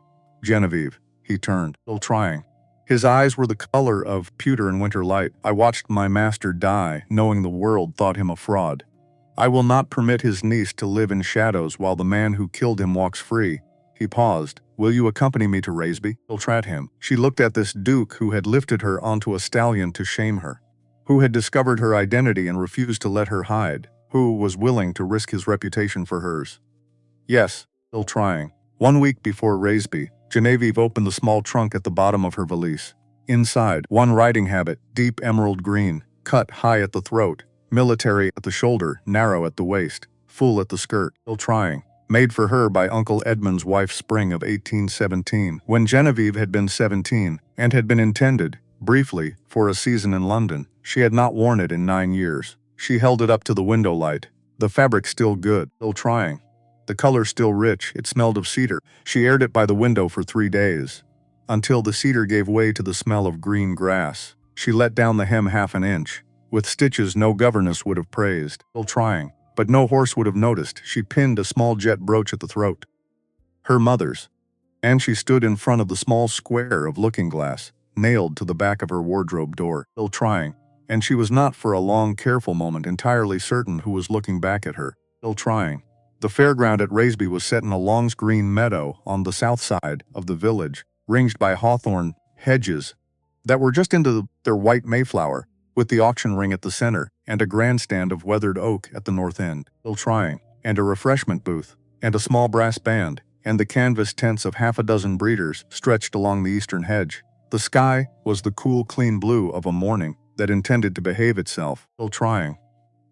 Genevieve. He turned, still trying. His eyes were the color of pewter in winter light. I watched my master die, knowing the world thought him a fraud. I will not permit his niece to live in shadows while the man who killed him walks free. He paused. Will you accompany me to Raisby? Filtrat him. She looked at this duke who had lifted her onto a stallion to shame her, who had discovered her identity and refused to let her hide, who was willing to risk his reputation for hers. Yes, still trying. 1 week before Raisby, Genevieve opened the small trunk at the bottom of her valise. Inside, one riding habit, deep emerald green, cut high at the throat, military at the shoulder, narrow at the waist, full at the skirt, still trying. Made for her by Uncle Edmund's wife spring of 1817, when Genevieve had been 17, and had been intended, briefly, for a season in London. She had not worn it in 9 years. She held it up to the window light. The fabric still good, still trying. The color still rich, it smelled of cedar. She aired it by the window for 3 days, until the cedar gave way to the smell of green grass. She let down the hem half an inch, with stitches no governess would have praised, still trying. But no horse would have noticed. She pinned a small jet brooch at the throat. Her mother's. And she stood in front of the small square of looking-glass, nailed to the back of her wardrobe door, still trying. And she was not for a long, careful moment entirely certain who was looking back at her, still trying. The fairground at Raisby was set in a long green meadow on the south side of the village, ringed by hawthorn hedges that were just into their white mayflower, with the auction ring at the center, and a grandstand of weathered oak at the north end, still trying, and a refreshment booth, and a small brass band, and the canvas tents of half a dozen breeders stretched along the eastern hedge. The sky was the cool, clean blue of a morning that intended to behave itself, still trying.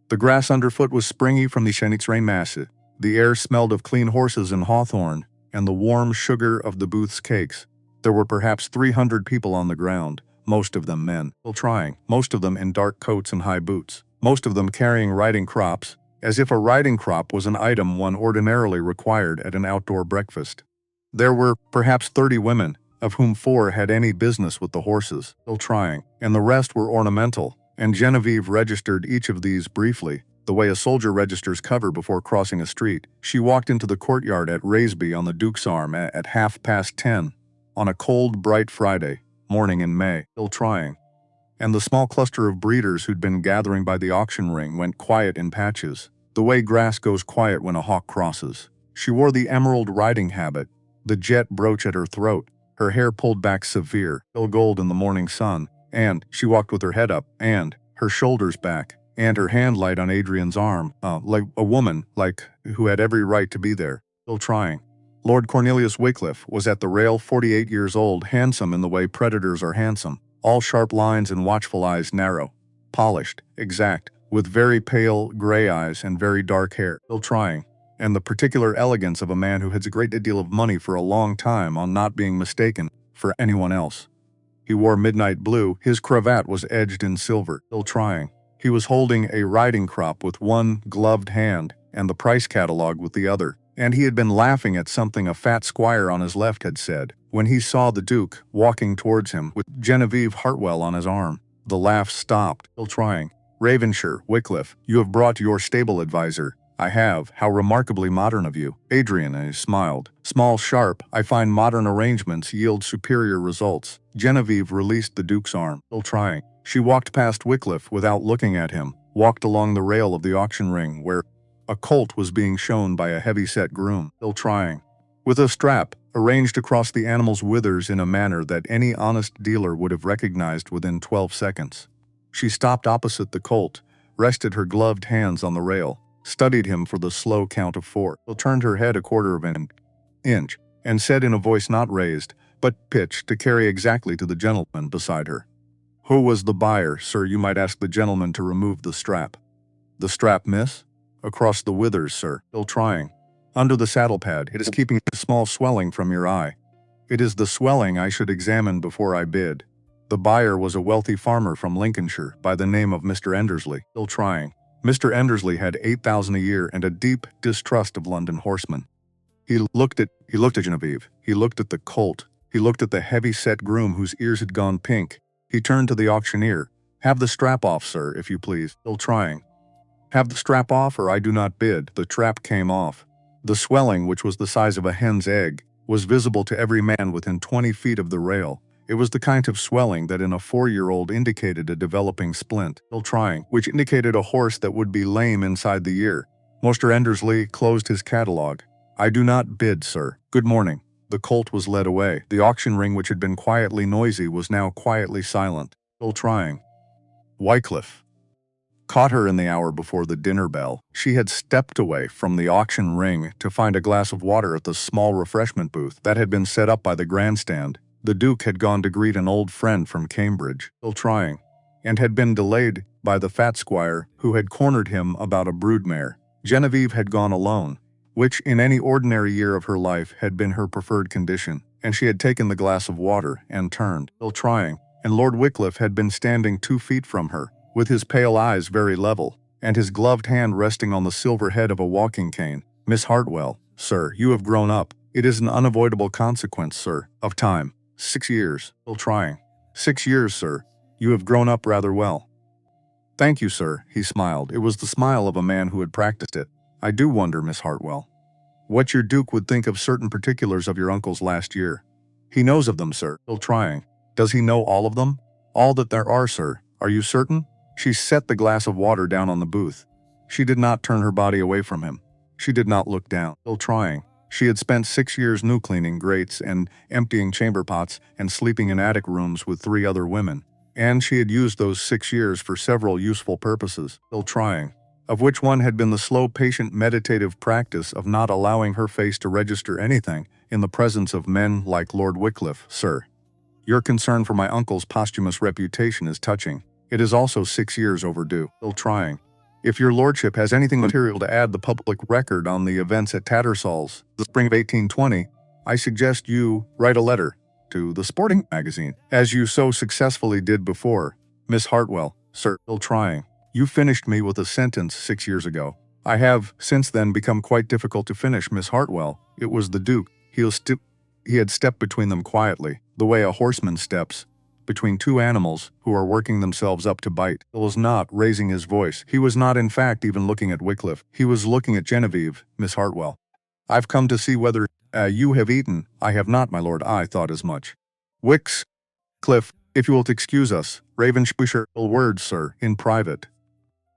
The grass underfoot was springy from the Chenitzrain masse. The air smelled of clean horses and hawthorn, and the warm sugar of the booth's cakes. There were perhaps 300 people on the ground, most of them men, still trying, most of them in dark coats and high boots, most of them carrying riding crops, as if a riding crop was an item one ordinarily required at an outdoor breakfast. There were perhaps 30 women, of whom 4 had any business with the horses, still trying, and the rest were ornamental, and Genevieve registered each of these briefly. the way a soldier registers cover before crossing a street. She walked into the courtyard at Raisby on the Duke's Arm at 10:30 on a cold, bright Friday morning in May, still trying. And the small cluster of breeders who'd been gathering by the auction ring went quiet in patches, the way grass goes quiet when a hawk crosses. She wore the emerald riding habit, the jet brooch at her throat, her hair pulled back severe, still gold in the morning sun, and she walked with her head up, and her shoulders back, and her hand light on Adrian's arm, like a woman, like who had every right to be there, still trying. Lord Cornelius Wycliffe was at the rail, 48 years old, handsome in the way predators are handsome, all sharp lines and watchful eyes, narrow, polished, exact, with very pale gray eyes and very dark hair, still trying, and the particular elegance of a man who has a great deal of money for a long time on not being mistaken for anyone else. He wore midnight blue, his cravat was edged in silver, still trying. He was holding a riding crop with one gloved hand and the price catalog with the other, and he had been laughing at something a fat squire on his left had said, when he saw the Duke walking towards him with Genevieve Hartwell on his arm. The laugh stopped, still trying. Ravenshire, Wycliffe, you have brought your stable advisor. I have. How remarkably modern of you. Adrian smiled. Small, sharp, I find modern arrangements yield superior results. Genevieve released the Duke's arm, still trying. She walked past Wycliffe without looking at him, walked along the rail of the auction ring where a colt was being shown by a heavy-set groom, still trying. With a strap arranged across the animal's withers in a manner that any honest dealer would have recognized within 12 seconds. She stopped opposite the colt, rested her gloved hands on the rail, studied him for the slow count of 4, turned her head a quarter of an inch, and said in a voice not raised, but pitched to carry exactly to the gentleman beside her. Who was the buyer, sir? You might ask the gentleman to remove the strap. The strap, miss? Across the withers, sir, still trying. Under the saddle pad, it is keeping a small swelling from your eye. It is the swelling I should examine before I bid. The buyer was a wealthy farmer from Lincolnshire by the name of Mr. Endersley, still trying. Mr. Endersley had 8,000 a year and a deep distrust of London horsemen. He looked at Genevieve. He looked at the colt. He looked at the heavy-set groom whose ears had gone pink. He turned to the auctioneer. Have the strap off, sir, if you please. Still trying. Have the strap off or I do not bid. The trap came off. The swelling, which was the size of a hen's egg, was visible to every man within 20 feet of the rail. It was the kind of swelling that in a 4-year-old indicated a developing splint, still trying, which indicated a horse that would be lame inside the year. Mr. Endersley closed his catalog. I do not bid, sir. Good morning. The colt was led away. The auction ring, which had been quietly noisy, was now quietly silent, still trying. Wycliffe caught her in the hour before the dinner bell. She had stepped away from the auction ring to find a glass of water at the small refreshment booth that had been set up by the grandstand. The Duke had gone to greet an old friend from Cambridge, still trying, and had been delayed by the fat squire who had cornered him about a broodmare. Genevieve had gone alone, which in any ordinary year of her life had been her preferred condition, and she had taken the glass of water and turned, still trying, and Lord Wycliffe had been standing 2 feet from her, with his pale eyes very level, and his gloved hand resting on the silver head of a walking cane. Miss Hartwell, sir, you have grown up. It is an unavoidable consequence, sir, of time. 6 years, still trying. 6 years, sir. You have grown up rather well. Thank you, sir, he smiled. It was the smile of a man who had practiced it. I do wonder, Miss Hartwell, what your Duke would think of certain particulars of your uncle's last year. He knows of them, sir, still trying. Does he know all of them? All that there are, sir. Are you certain? She set the glass of water down on the booth. She did not turn her body away from him. She did not look down, still trying. She had spent 6 years new cleaning grates and emptying chamber pots and sleeping in attic rooms with 3 other women. And she had used those 6 years for several useful purposes, still trying, of which one had been the slow, patient, meditative practice of not allowing her face to register anything in the presence of men like Lord Wycliffe. Sir, your concern for my uncle's posthumous reputation is touching. It is also 6 years overdue, still trying. If your lordship has anything material to add the public record on the events at Tattersall's, the spring of 1820, I suggest you write a letter to the sporting magazine, as you so successfully did before. Miss Hartwell, sir, still trying. You finished me with a sentence 6 years ago. I have, since then, become quite difficult to finish, Miss Hartwell. It was the Duke. He had stepped between them quietly, the way a horseman steps, between two animals who are working themselves up to bite. He was not raising his voice. He was not, in fact, even looking at Wycliffe. He was looking at Genevieve, Miss Hartwell. I've come to see whether you have eaten. I have not, my lord. I thought as much. Wycliffe, if you wilt excuse us, Ravensbush, words, sir, in private.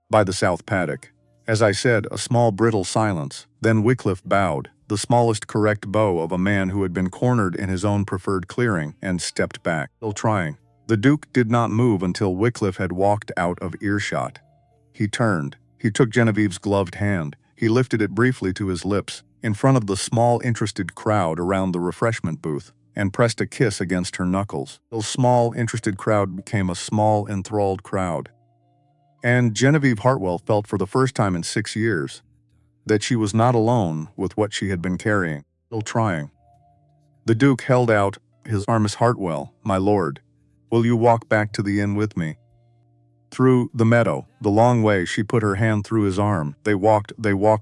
By the south paddock. As I said, a small brittle silence. Then Wycliffe bowed, the smallest correct bow of a man who had been cornered in his own preferred clearing, and stepped back, still trying. The Duke did not move until Wycliffe had walked out of earshot. He turned. He took Genevieve's gloved hand. He lifted it briefly to his lips, in front of the small interested crowd around the refreshment booth, and pressed a kiss against her knuckles. The small interested crowd became a small enthralled crowd. And Genevieve Hartwell felt for the first time in 6 years that she was not alone with what she had been carrying, still trying. The Duke held out his arm. Miss Hartwell, my lord, will you walk back to the inn with me? Through the meadow, the long way. She put her hand through his arm. They walked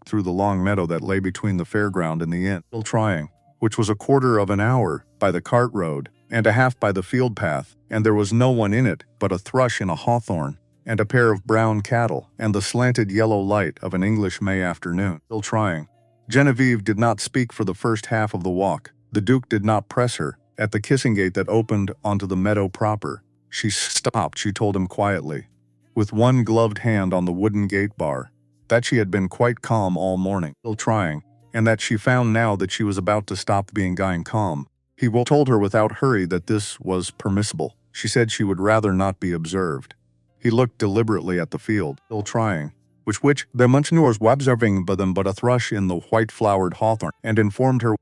through the long meadow that lay between the fairground and the inn, still trying, which was a quarter of an hour by the cart road, and a half by the field path, and there was no one in it but a thrush in a hawthorn, and a pair of brown cattle, and the slanted yellow light of an English May afternoon, still trying. Genevieve did not speak for the first half of the walk. The Duke did not press her. At the kissing gate that opened onto the meadow proper, she stopped. She told him quietly, with one gloved hand on the wooden gate bar, that she had been quite calm all morning, still trying, and that she found now that she was about to stop being calm. He told her without hurry that this was permissible. She said she would rather not be observed. He looked deliberately at the field, still trying, which the Monsignors were observing but a thrush in the white-flowered hawthorn, and informed her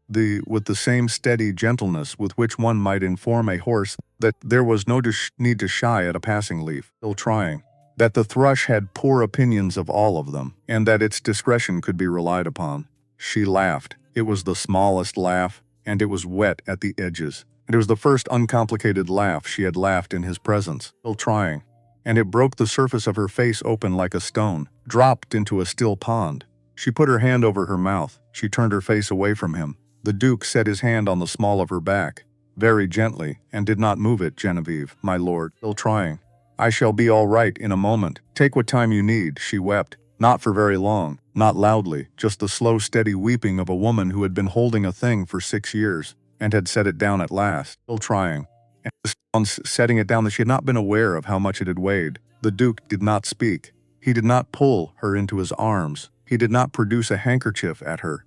with the same steady gentleness with which one might inform a horse that there was no need to shy at a passing leaf, still trying, that the thrush had poor opinions of all of them, and that its discretion could be relied upon. She laughed. It was the smallest laugh, and it was wet at the edges. It was the first uncomplicated laugh she had laughed in his presence, still trying, and it broke the surface of her face open like a stone, dropped into a still pond. She put her hand over her mouth. She turned her face away from him. The Duke set his hand on the small of her back, very gently, and did not move it. Genevieve, my lord, still trying. I shall be all right in a moment. Take what time you need, she wept. Not for very long, not loudly, just the slow, steady weeping of a woman who had been holding a thing for 6 years, and had set it down at last, still trying. And on setting it down, that she had not been aware of how much it had weighed. The Duke did not speak. He did not pull her into his arms. He did not produce a handkerchief at her.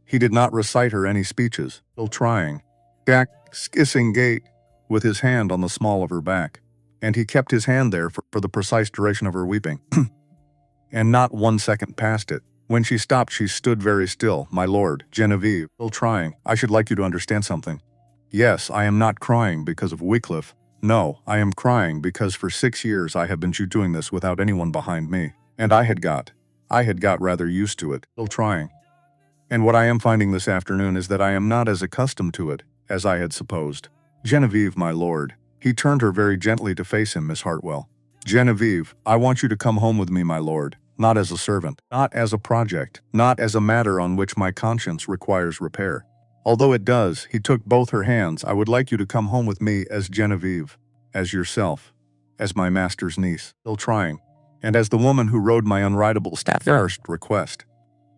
He did not recite her any speeches, still trying. Back, kissing gait, with his hand on the small of her back. And he kept his hand there for the precise duration of her weeping. And not 1 second past it. When she stopped, she stood very still. My lord, Genevieve, still trying. I should like you to understand something. Yes, I am not crying because of Wycliffe. No, I am crying because for 6 years I have been doing this without anyone behind me. And I had got rather used to it, still trying. And what I am finding this afternoon is that I am not as accustomed to it as I had supposed. Genevieve, my lord. He turned her very gently to face him, Miss Hartwell. Genevieve, I want you to come home with me, my lord. Not as a servant, not as a project, not as a matter on which my conscience requires repair. Although it does, he took both her hands. I would like you to come home with me as Genevieve, as yourself, as my master's niece, still trying, and as the woman who rode my unrideable staff first request,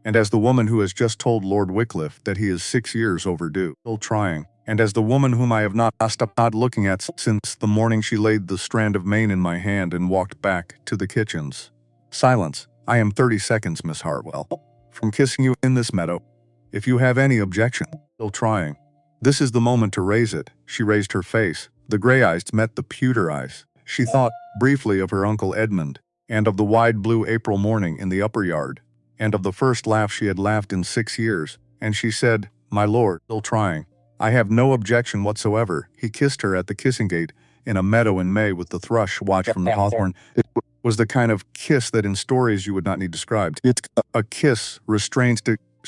and as the woman who has just told Lord Wycliffe that he is 6 years overdue, still trying, and as the woman whom I have not stopped looking at since the morning she laid the strand of mane in my hand and walked back to the kitchens. Silence. I am 30 seconds, Miss Hartwell, from kissing you in this meadow. If you have any objection, still trying. This is the moment to raise it. She raised her face. The gray eyes met the pewter eyes. She thought briefly of her Uncle Edmund, and of the wide blue April morning in the upper yard, and of the first laugh she had laughed in 6 years, and she said, My lord, still trying. I have no objection whatsoever. He kissed her at the kissing gate in a meadow in May with the thrush watched from the hawthorn. It was the kind of kiss that in stories you would not need described. It's a kiss restrained,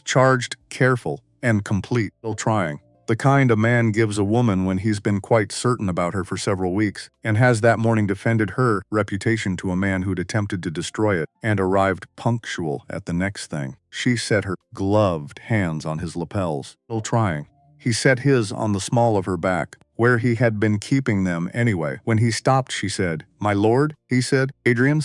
charged, careful, and complete, still trying. The kind a man gives a woman when he's been quite certain about her for several weeks, and has that morning defended her reputation to a man who'd attempted to destroy it, and arrived punctual at the next thing. She set her gloved hands on his lapels, still trying. He set his on the small of her back, where he had been keeping them anyway. When he stopped, she said, "My lord," he said. Adrian,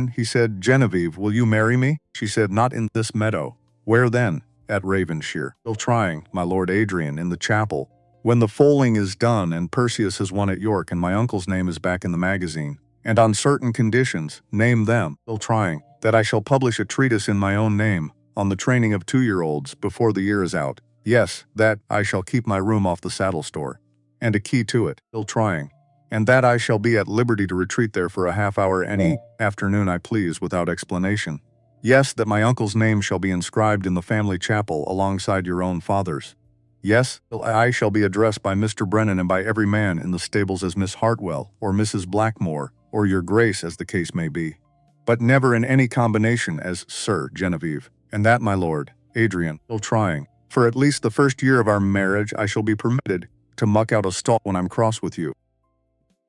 he said. "Genevieve, will you marry me?" She said, "Not in this meadow." "Where then?" "At Ravenshire." "Still trying, my lord Adrian, in the chapel. When the foaling is done and Perseus has won at York and my uncle's name is back in the magazine, and on certain conditions, name them." "Still trying." "That I shall publish a treatise in my own name, on the training of 2-year-olds, before the year is out." "Yes, that I shall keep my room off the saddle store, and a key to it." "Still trying." "And that I shall be at liberty to retreat there for a half-hour any afternoon I please without explanation." "Yes, that my uncle's name shall be inscribed in the family chapel alongside your own father's." "Yes, I shall be addressed by Mr. Brennan and by every man in the stables as Miss Hartwell, or Mrs. Blackmore, or your grace as the case may be. But never in any combination as Sir Genevieve. And that, my lord Adrian, still trying. For at least the first year of our marriage I shall be permitted to muck out a stall when I'm cross with you."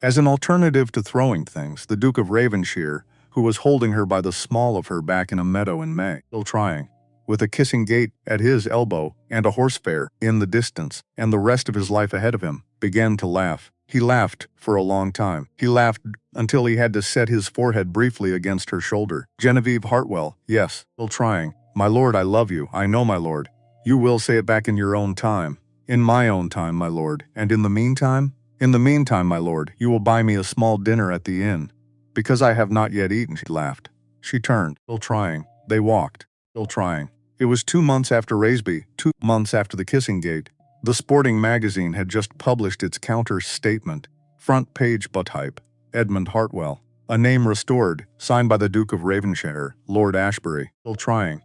As an alternative to throwing things, the Duke of Ravenshire, who was holding her by the small of her back in a meadow in May, still trying, with a kissing gate at his elbow and a horse fair in the distance, and the rest of his life ahead of him, began to laugh. He laughed for a long time. He laughed until he had to set his forehead briefly against her shoulder. "Genevieve Hartwell, yes, still trying. My lord, I love you. I know, my lord. You will say it back in your own time." "In my own time, my lord. And in the meantime?" "In the meantime, my lord, you will buy me a small dinner at the inn, because I have not yet eaten." She laughed. She turned, still trying. They walked, still trying. It was 2 months after Raisby, 2 months after the kissing gate. The sporting magazine had just published its counter-statement. Front page buttype, Edmund Hartwell. A name restored, signed by the Duke of Ravenshire, Lord Ashbury, still trying.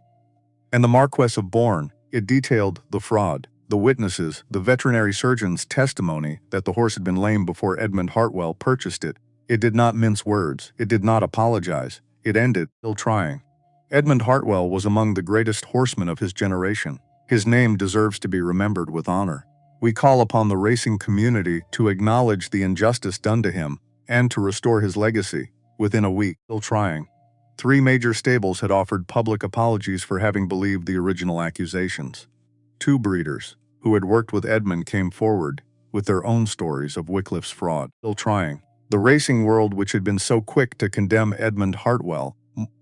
And the Marquess of Bourne. It detailed the fraud, the witnesses, the veterinary surgeon's testimony that the horse had been lame before Edmund Hartwell purchased it. It did not mince words. It did not apologize. It ended, still trying. Edmund Hartwell was among the greatest horsemen of his generation. His name deserves to be remembered with honor. We call upon the racing community to acknowledge the injustice done to him and to restore his legacy. Within a week, still trying. 3 major stables had offered public apologies for having believed the original accusations. 2 breeders, who had worked with Edmund, came forward with their own stories of Wycliffe's fraud. Still trying. The racing world, which had been so quick to condemn Edmund Hartwell,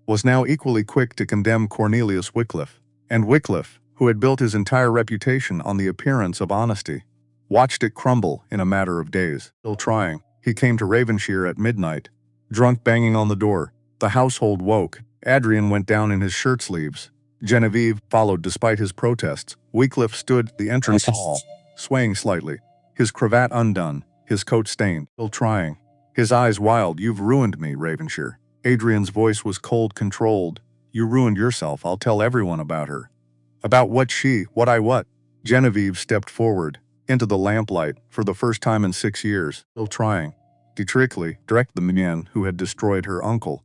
was now equally quick to condemn Cornelius Wycliffe. And Wycliffe, who had built his entire reputation on the appearance of honesty, watched it crumble in a matter of days. Still trying. He came to Ravenshire at midnight, drunk, banging on the door. The household woke. Adrian went down in his shirt sleeves. Genevieve followed despite his protests. Wycliffe stood at the entrance hall, swaying slightly, his cravat undone, his coat stained, still trying. His eyes wild. "You've ruined me, Ravenshire." Adrian's voice was cold, controlled. "You ruined yourself. I'll tell everyone about her." "About what she? What I what?" Genevieve stepped forward, into the lamplight, for the first time in 6 years, still trying. Dietrichly, direct the man who had destroyed her uncle,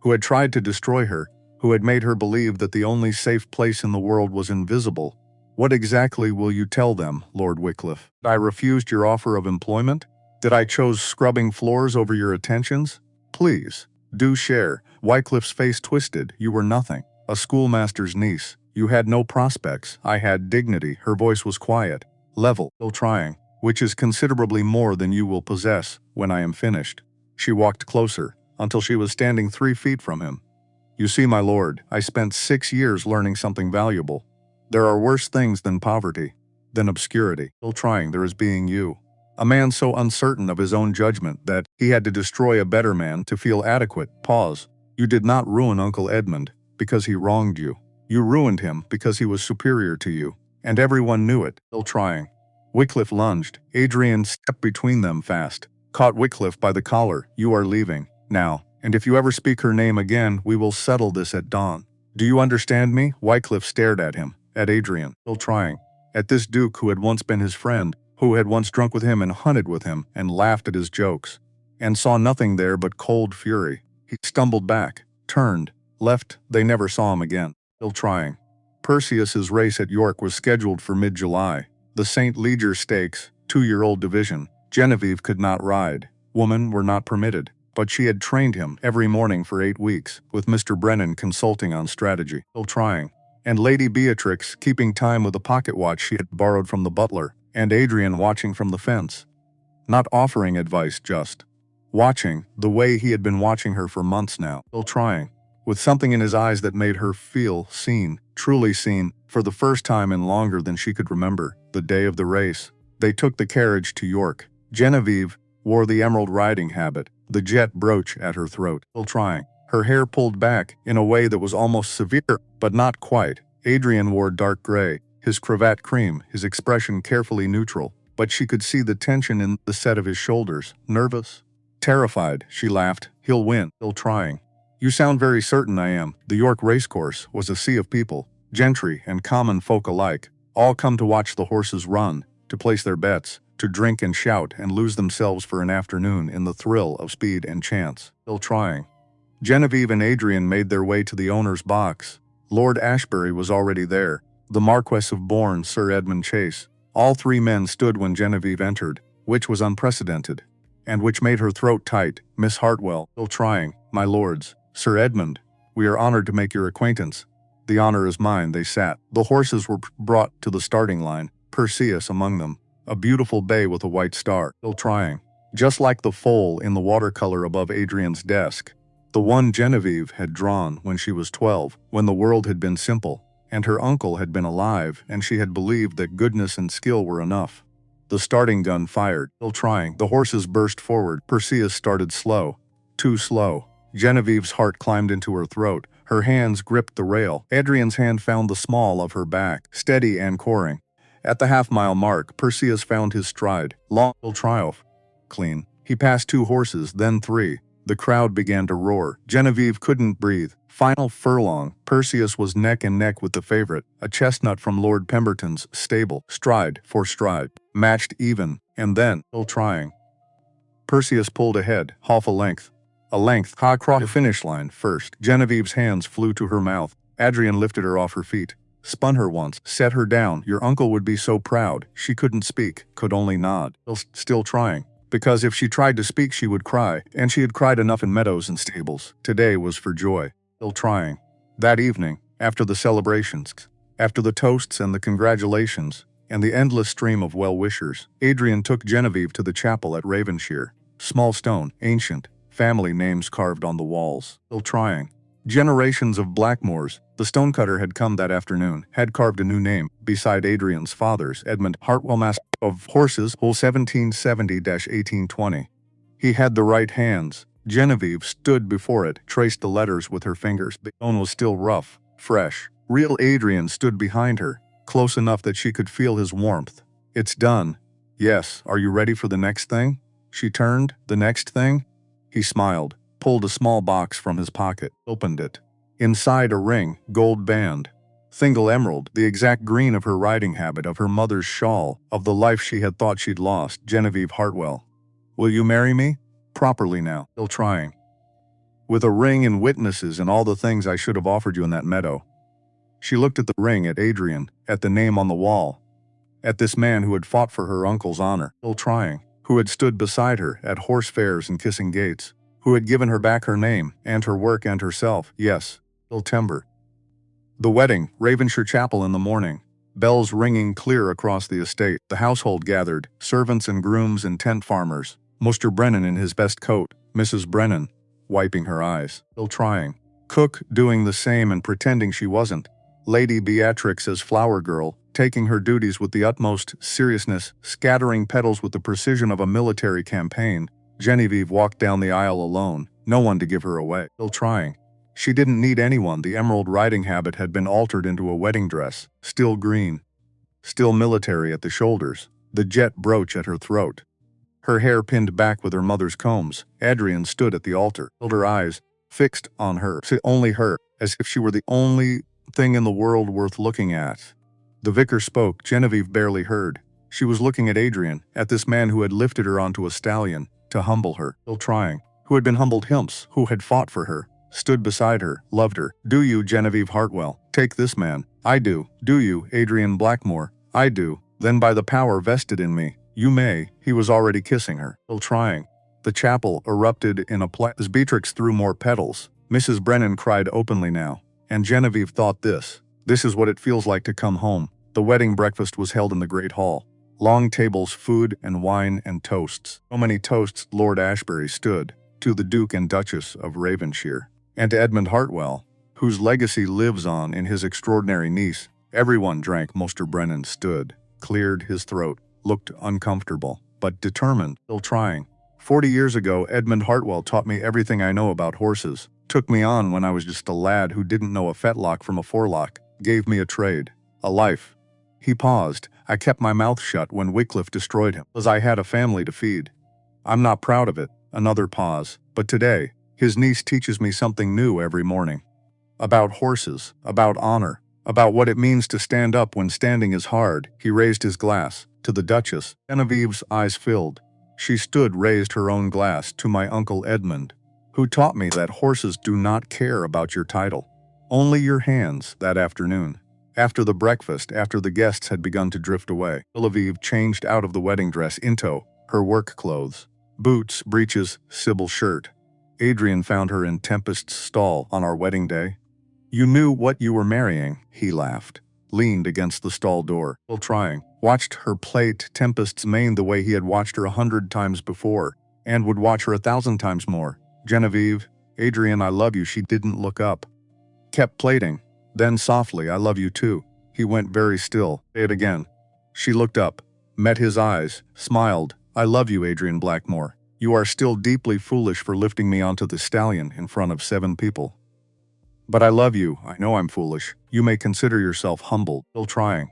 who had tried to destroy her, who had made her believe that the only safe place in the world was invisible. "What exactly will you tell them, Lord Wycliffe? That I refused your offer of employment? That I chose scrubbing floors over your attentions? Please, do share." Wycliffe's face twisted. "You were nothing. A schoolmaster's niece. You had no prospects. I had dignity." Her voice was quiet, level, still trying. "Which is considerably more than you will possess when I am finished." She walked closer, until she was standing 3 feet from him. "You see, my lord, I spent 6 years learning something valuable. There are worse things than poverty, than obscurity. Still trying. There is being you. A man so uncertain of his own judgment that he had to destroy a better man to feel adequate." Pause. "You did not ruin Uncle Edmund because he wronged you. You ruined him because he was superior to you, and everyone knew it." Still trying. Wycliffe lunged. Adrian stepped between them fast, caught Wycliffe by the collar. "You are leaving now, and if you ever speak her name again, we will settle this at dawn. Do you understand me?" Wycliffe stared at him, at Adrian, still trying, at this duke who had once been his friend, who had once drunk with him and hunted with him and laughed at his jokes, and saw nothing there but cold fury. He stumbled back, turned, left. They never saw him again. Still trying. Perseus's race at York was scheduled for mid-July. The St. Leger Stakes, 2-year-old division. Genevieve could not ride. Women were not permitted. But she had trained him every morning for 8 weeks, with Mr. Brennan consulting on strategy. Still trying. And Lady Beatrix keeping time with a pocket watch she had borrowed from the butler, and Adrian watching from the fence. not offering advice, just watching, the way he had been watching her for months now, still trying, with something in his eyes that made her feel seen, truly seen, for the first time in longer than she could remember. The day of the race, they took the carriage to York. Genevieve wore the emerald riding habit, the jet brooch at her throat, still trying, her hair pulled back in a way that was almost severe, but not quite. Adrian wore dark gray, his cravat cream, his expression carefully neutral, but she could see the tension in the set of his shoulders. Nervous? Terrified, she laughed. He'll win, still trying. You sound very certain I am. The York racecourse was a sea of people, gentry and common folk alike, all come to watch the horses run, to place their bets, to drink and shout and lose themselves for an afternoon in the thrill of speed and chance. Still trying. Genevieve and Adrian made their way to the owner's box. Lord Ashbury was already there, the Marquess of Bourne, Sir Edmund Chase. All three men stood when Genevieve entered, which was unprecedented, and which made her throat tight. Miss Hartwell, still trying. My lords, Sir Edmund, we are honored to make your acquaintance. The honor is mine. They sat. The horses were brought to the starting line, Perseus among them, a beautiful bay with a white star, still trying, just like the foal in the watercolor above Adrian's desk, the one Genevieve had drawn when she was 12, when the world had been simple, and her uncle had been alive, and she had believed that goodness and skill were enough. The starting gun fired, still trying. The horses burst forward. Perseus started slow, too slow. Genevieve's heart climbed into her throat. Her hands gripped the rail. Adrian's hand found the small of her back, steady and coring. At the half-mile mark, Perseus found his stride. Long, still triumph. Clean. He passed 2 horses, then 3. The crowd began to roar. Genevieve couldn't breathe. Final furlong, Perseus was neck and neck with the favorite, a chestnut from Lord Pemberton's stable, stride for stride, matched even, and then, still trying. Perseus pulled ahead, half a length. Across the finish line first. Genevieve's hands flew to her mouth. Adrian lifted her off her feet, spun her once, set her down. Your uncle would be so proud. She couldn't speak, could only nod. Still trying. Because if she tried to speak she would cry, and she had cried enough in meadows and stables. Today was for joy. Still trying. That evening, after the celebrations, after the toasts and the congratulations, and the endless stream of well-wishers, Adrian took Genevieve to the chapel at Ravenshire. Small stone, ancient, family names carved on the walls. Still trying. Generations of Blackmores, the stonecutter had come that afternoon, had carved a new name, beside Adrian's father's, Edmund Hartwell, Master of Horses, Hull 1770-1820. He had the right hands. Genevieve stood before it, traced the letters with her fingers. The stone was still rough, fresh. Real Adrian stood behind her, close enough that she could feel his warmth. It's done. Yes, are you ready for the next thing? She turned. The next thing? He smiled, pulled a small box from his pocket, opened it. Inside a ring, gold band. Single emerald, the exact green of her riding habit, of her mother's shawl, of the life she had thought she'd lost. Genevieve Hartwell. Will you marry me? Properly now. Still trying. With a ring and witnesses and all the things I should have offered you in that meadow. She looked at the ring, at Adrian, at the name on the wall, at this man who had fought for her uncle's honor. Still trying. Who had stood beside her at horse fairs and kissing gates, who had given her back her name and her work and herself. Yes, September. The wedding, Ravenshire Chapel in the morning, bells ringing clear across the estate. The household gathered, servants and grooms and tent farmers. Mr. Brennan in his best coat, Mrs. Brennan, wiping her eyes, still trying. Cook doing the same and pretending she wasn't. Lady Beatrix as flower girl, taking her duties with the utmost seriousness, scattering petals with the precision of a military campaign. Genevieve walked down the aisle alone, no one to give her away. Still trying. She didn't need anyone. The emerald riding habit had been altered into a wedding dress, still green, still military at the shoulders, the jet brooch at her throat. Her hair pinned back with her mother's combs. Adrian stood at the altar, held her eyes fixed on her, only her, as if she were the only thing in the world worth looking at. The vicar spoke. Genevieve barely heard. She was looking at Adrian, at this man who had lifted her onto a stallion, to humble her, still trying, who had been humbled himself, who had fought for her, stood beside her, loved her. Do you, Genevieve Hartwell, take this man? I do. Do you, Adrian Blackmore? I do. Then by the power vested in me, you may. He was already kissing her, still trying. The chapel erupted in as Beatrix threw more petals. Mrs. Brennan cried openly now, and Genevieve thought this is what it feels like to come home. The wedding breakfast was held in the great hall. Long tables, food and wine and toasts. So many toasts Lord Ashbury stood, to the Duke and Duchess of Ravenshire, and to Edmund Hartwell, whose legacy lives on in his extraordinary niece. Everyone drank. Mr. Brennan stood, cleared his throat, looked uncomfortable, but determined, still trying. 40 years ago, Edmund Hartwell taught me everything I know about horses, took me on when I was just a lad who didn't know a fetlock from a forelock, gave me a trade, a life. He paused. I kept my mouth shut when Wycliffe destroyed him, as I had a family to feed. I'm not proud of it. Another pause. But today, his niece teaches me something new every morning. About horses, about honor, about what it means to stand up when standing is hard. He raised his glass to the Duchess. Genevieve's eyes filled. She stood, raised her own glass to my Uncle Edmund, who taught me that horses do not care about your title, only your hands. That afternoon, after the breakfast, after the guests had begun to drift away, Genevieve changed out of the wedding dress into her work clothes. Boots, breeches, Sybil shirt. Adrian found her in Tempest's stall on our wedding day. You knew what you were marrying, he laughed, leaned against the stall door, still trying, watched her plait Tempest's mane the way he had watched her 100 times before, and would watch her 1,000 times more. Genevieve, Adrian, I love you. She didn't look up. Kept plaiting. Then softly, I love you too. He went very still. Say it again. She looked up, met his eyes, smiled. I love you, Adrian Blackmore. You are still deeply foolish for lifting me onto the stallion in front of 7 people. But I love you. I know I'm foolish. You may consider yourself humbled. Still trying.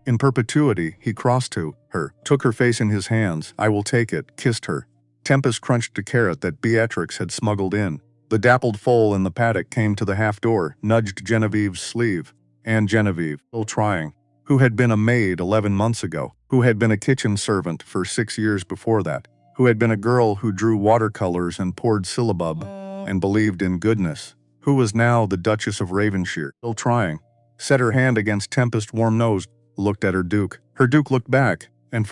In perpetuity, he crossed to her, took her face in his hands. I will take it, kissed her. Tempest crunched a carrot that Beatrix had smuggled in. The dappled foal in the paddock came to the half-door, nudged Genevieve's sleeve. And Genevieve, still trying, who had been a maid 11 months ago, who had been a kitchen servant for 6 years before that, who had been a girl who drew watercolors and poured syllabub and believed in goodness, who was now the Duchess of Ravenshire, still trying, set her hand against Tempest's warm-nosed, looked at her Duke. Her Duke looked back, and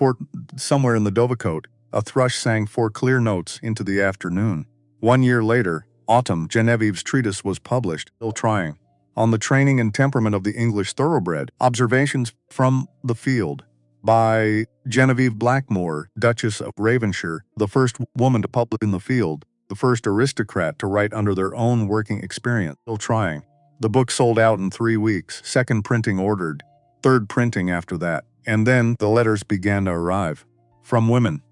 somewhere in the Dovecote, a thrush sang 4 clear notes into the afternoon. 1 year later, autumn, Genevieve's treatise was published, still trying, on the training and temperament of the English thoroughbred, Observations from the Field, by Genevieve Blackmore, Duchess of Ravenshire, the first woman to publish in the field, the first aristocrat to write under their own working experience, still trying. The book sold out in 3 weeks, second printing ordered, third printing after that, and then the letters began to arrive. From women.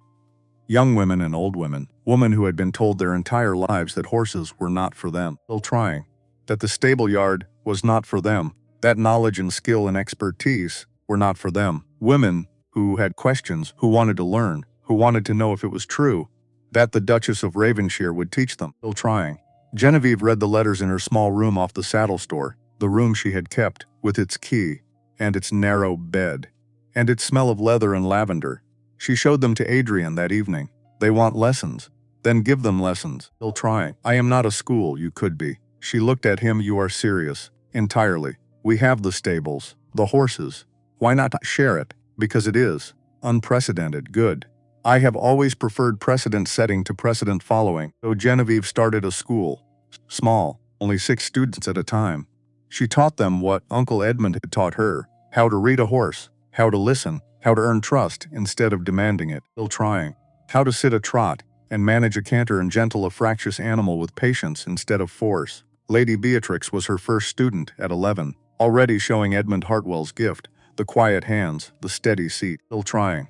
Young women and old women, women who had been told their entire lives that horses were not for them, still trying, that the stable yard was not for them, that knowledge and skill and expertise were not for them. Women who had questions, who wanted to learn, who wanted to know if it was true, that the Duchess of Ravenshire would teach them, still trying. Genevieve read the letters in her small room off the saddle store, the room she had kept, with its key, and its narrow bed, and its smell of leather and lavender. She showed them to Adrian that evening. They want lessons. Then give them lessons. Still trying. I am not a school, you could be. She looked at him. You are serious. Entirely. We have the stables, the horses. Why not share it? Because it is unprecedented good. I have always preferred precedent setting to precedent following. So Genevieve started a school. Small, only 6 students at a time. She taught them what Uncle Edmund had taught her, how to read a horse, how to listen, how to earn trust instead of demanding it, still trying, how to sit a trot and manage a canter and gentle a fractious animal with patience instead of force. Lady Beatrix was her first student at 11, already showing Edmund Hartwell's gift, the quiet hands, the steady seat, still trying.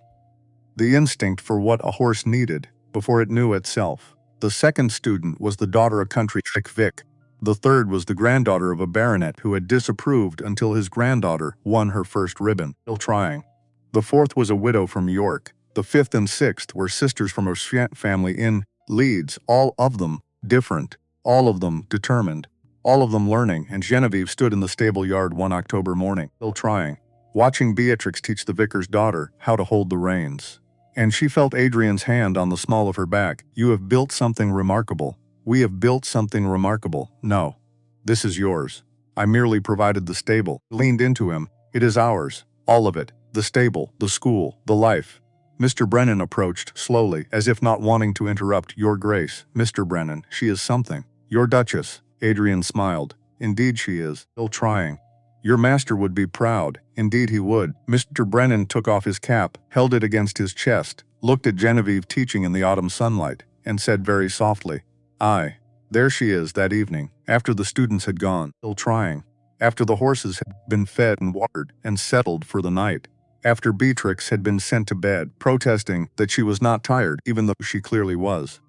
The instinct for what a horse needed before it knew itself. The second student was the daughter of country Vic. The third was the granddaughter of a baronet who had disapproved until his granddaughter won her first ribbon, still trying. The fourth was a widow from York. The fifth and sixth were sisters from a family in Leeds, all of them different, all of them determined, all of them learning, and Genevieve stood in the stable yard one October morning, still trying, watching Beatrix teach the vicar's daughter how to hold the reins. And she felt Adrian's hand on the small of her back. You have built something remarkable. We have built something remarkable. No, this is yours. I merely provided the stable. Leaned into him. It is ours, all of it. The stable, the school, the life. Mr. Brennan approached slowly, as if not wanting to interrupt. Your Grace, Mr. Brennan, she is something. Your Duchess. Adrian smiled. Indeed she is. Still trying. Your master would be proud, indeed he would. Mr. Brennan took off his cap, held it against his chest, looked at Genevieve teaching in the autumn sunlight, and said very softly, "Aye, there she is that evening, after the students had gone, still trying, after the horses had been fed and watered and settled for the night, after Beatrix had been sent to bed, protesting that she was not tired, even though she clearly was."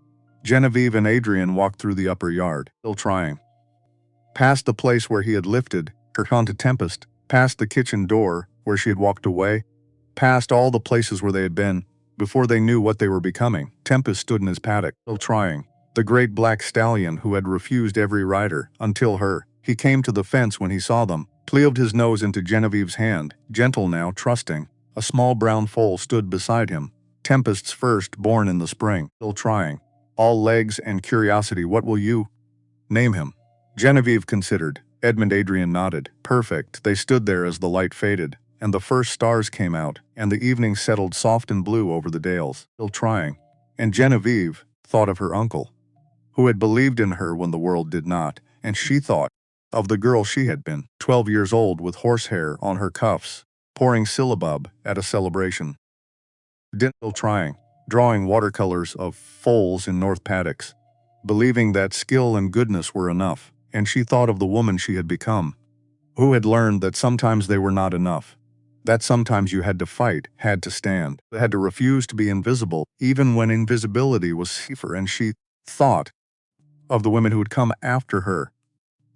Genevieve and Adrian walked through the upper yard, still trying. Past the place where he had lifted her onto Tempest, past the kitchen door where she had walked away, past all the places where they had been, before they knew what they were becoming. Tempest stood in his paddock, still trying. The great black stallion who had refused every rider, until her. He came to the fence when he saw them, cleaved his nose into Genevieve's hand, gentle now, trusting. A small brown foal stood beside him, Tempest's first born in the spring, still trying. All legs and curiosity. What will you name him? Genevieve considered. Edmund Adrian nodded. Perfect. They stood there as the light faded, and the first stars came out, and the evening settled soft and blue over the dales, still trying. And Genevieve thought of her uncle, who had believed in her when the world did not, and she thought of the girl she had been, 12 years old with horsehair on her cuffs, pouring syllabub at a celebration. Still trying, drawing watercolors of foals in North paddocks, believing that skill and goodness were enough, and she thought of the woman she had become, who had learned that sometimes they were not enough, that sometimes you had to fight, had to stand, had to refuse to be invisible, even when invisibility was safer. And she thought of the women who would come after her,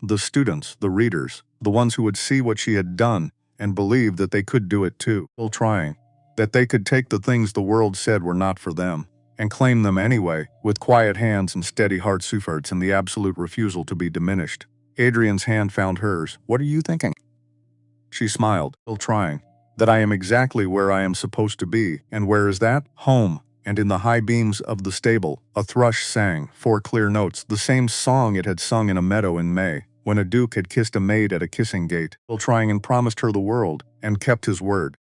the students, the readers, the ones who would see what she had done and believe that they could do it too, still trying, that they could take the things the world said were not for them, and claim them anyway, with quiet hands and steady hearts, efforts and the absolute refusal to be diminished. Adrian's hand found hers. What are you thinking? She smiled, still trying. That I am exactly where I am supposed to be. And where is that? Home. And in the high beams of the stable, a thrush sang, 4 clear notes, the same song it had sung in a meadow in May, when a duke had kissed a maid at a kissing gate, still trying, and promised her the world, and kept his word.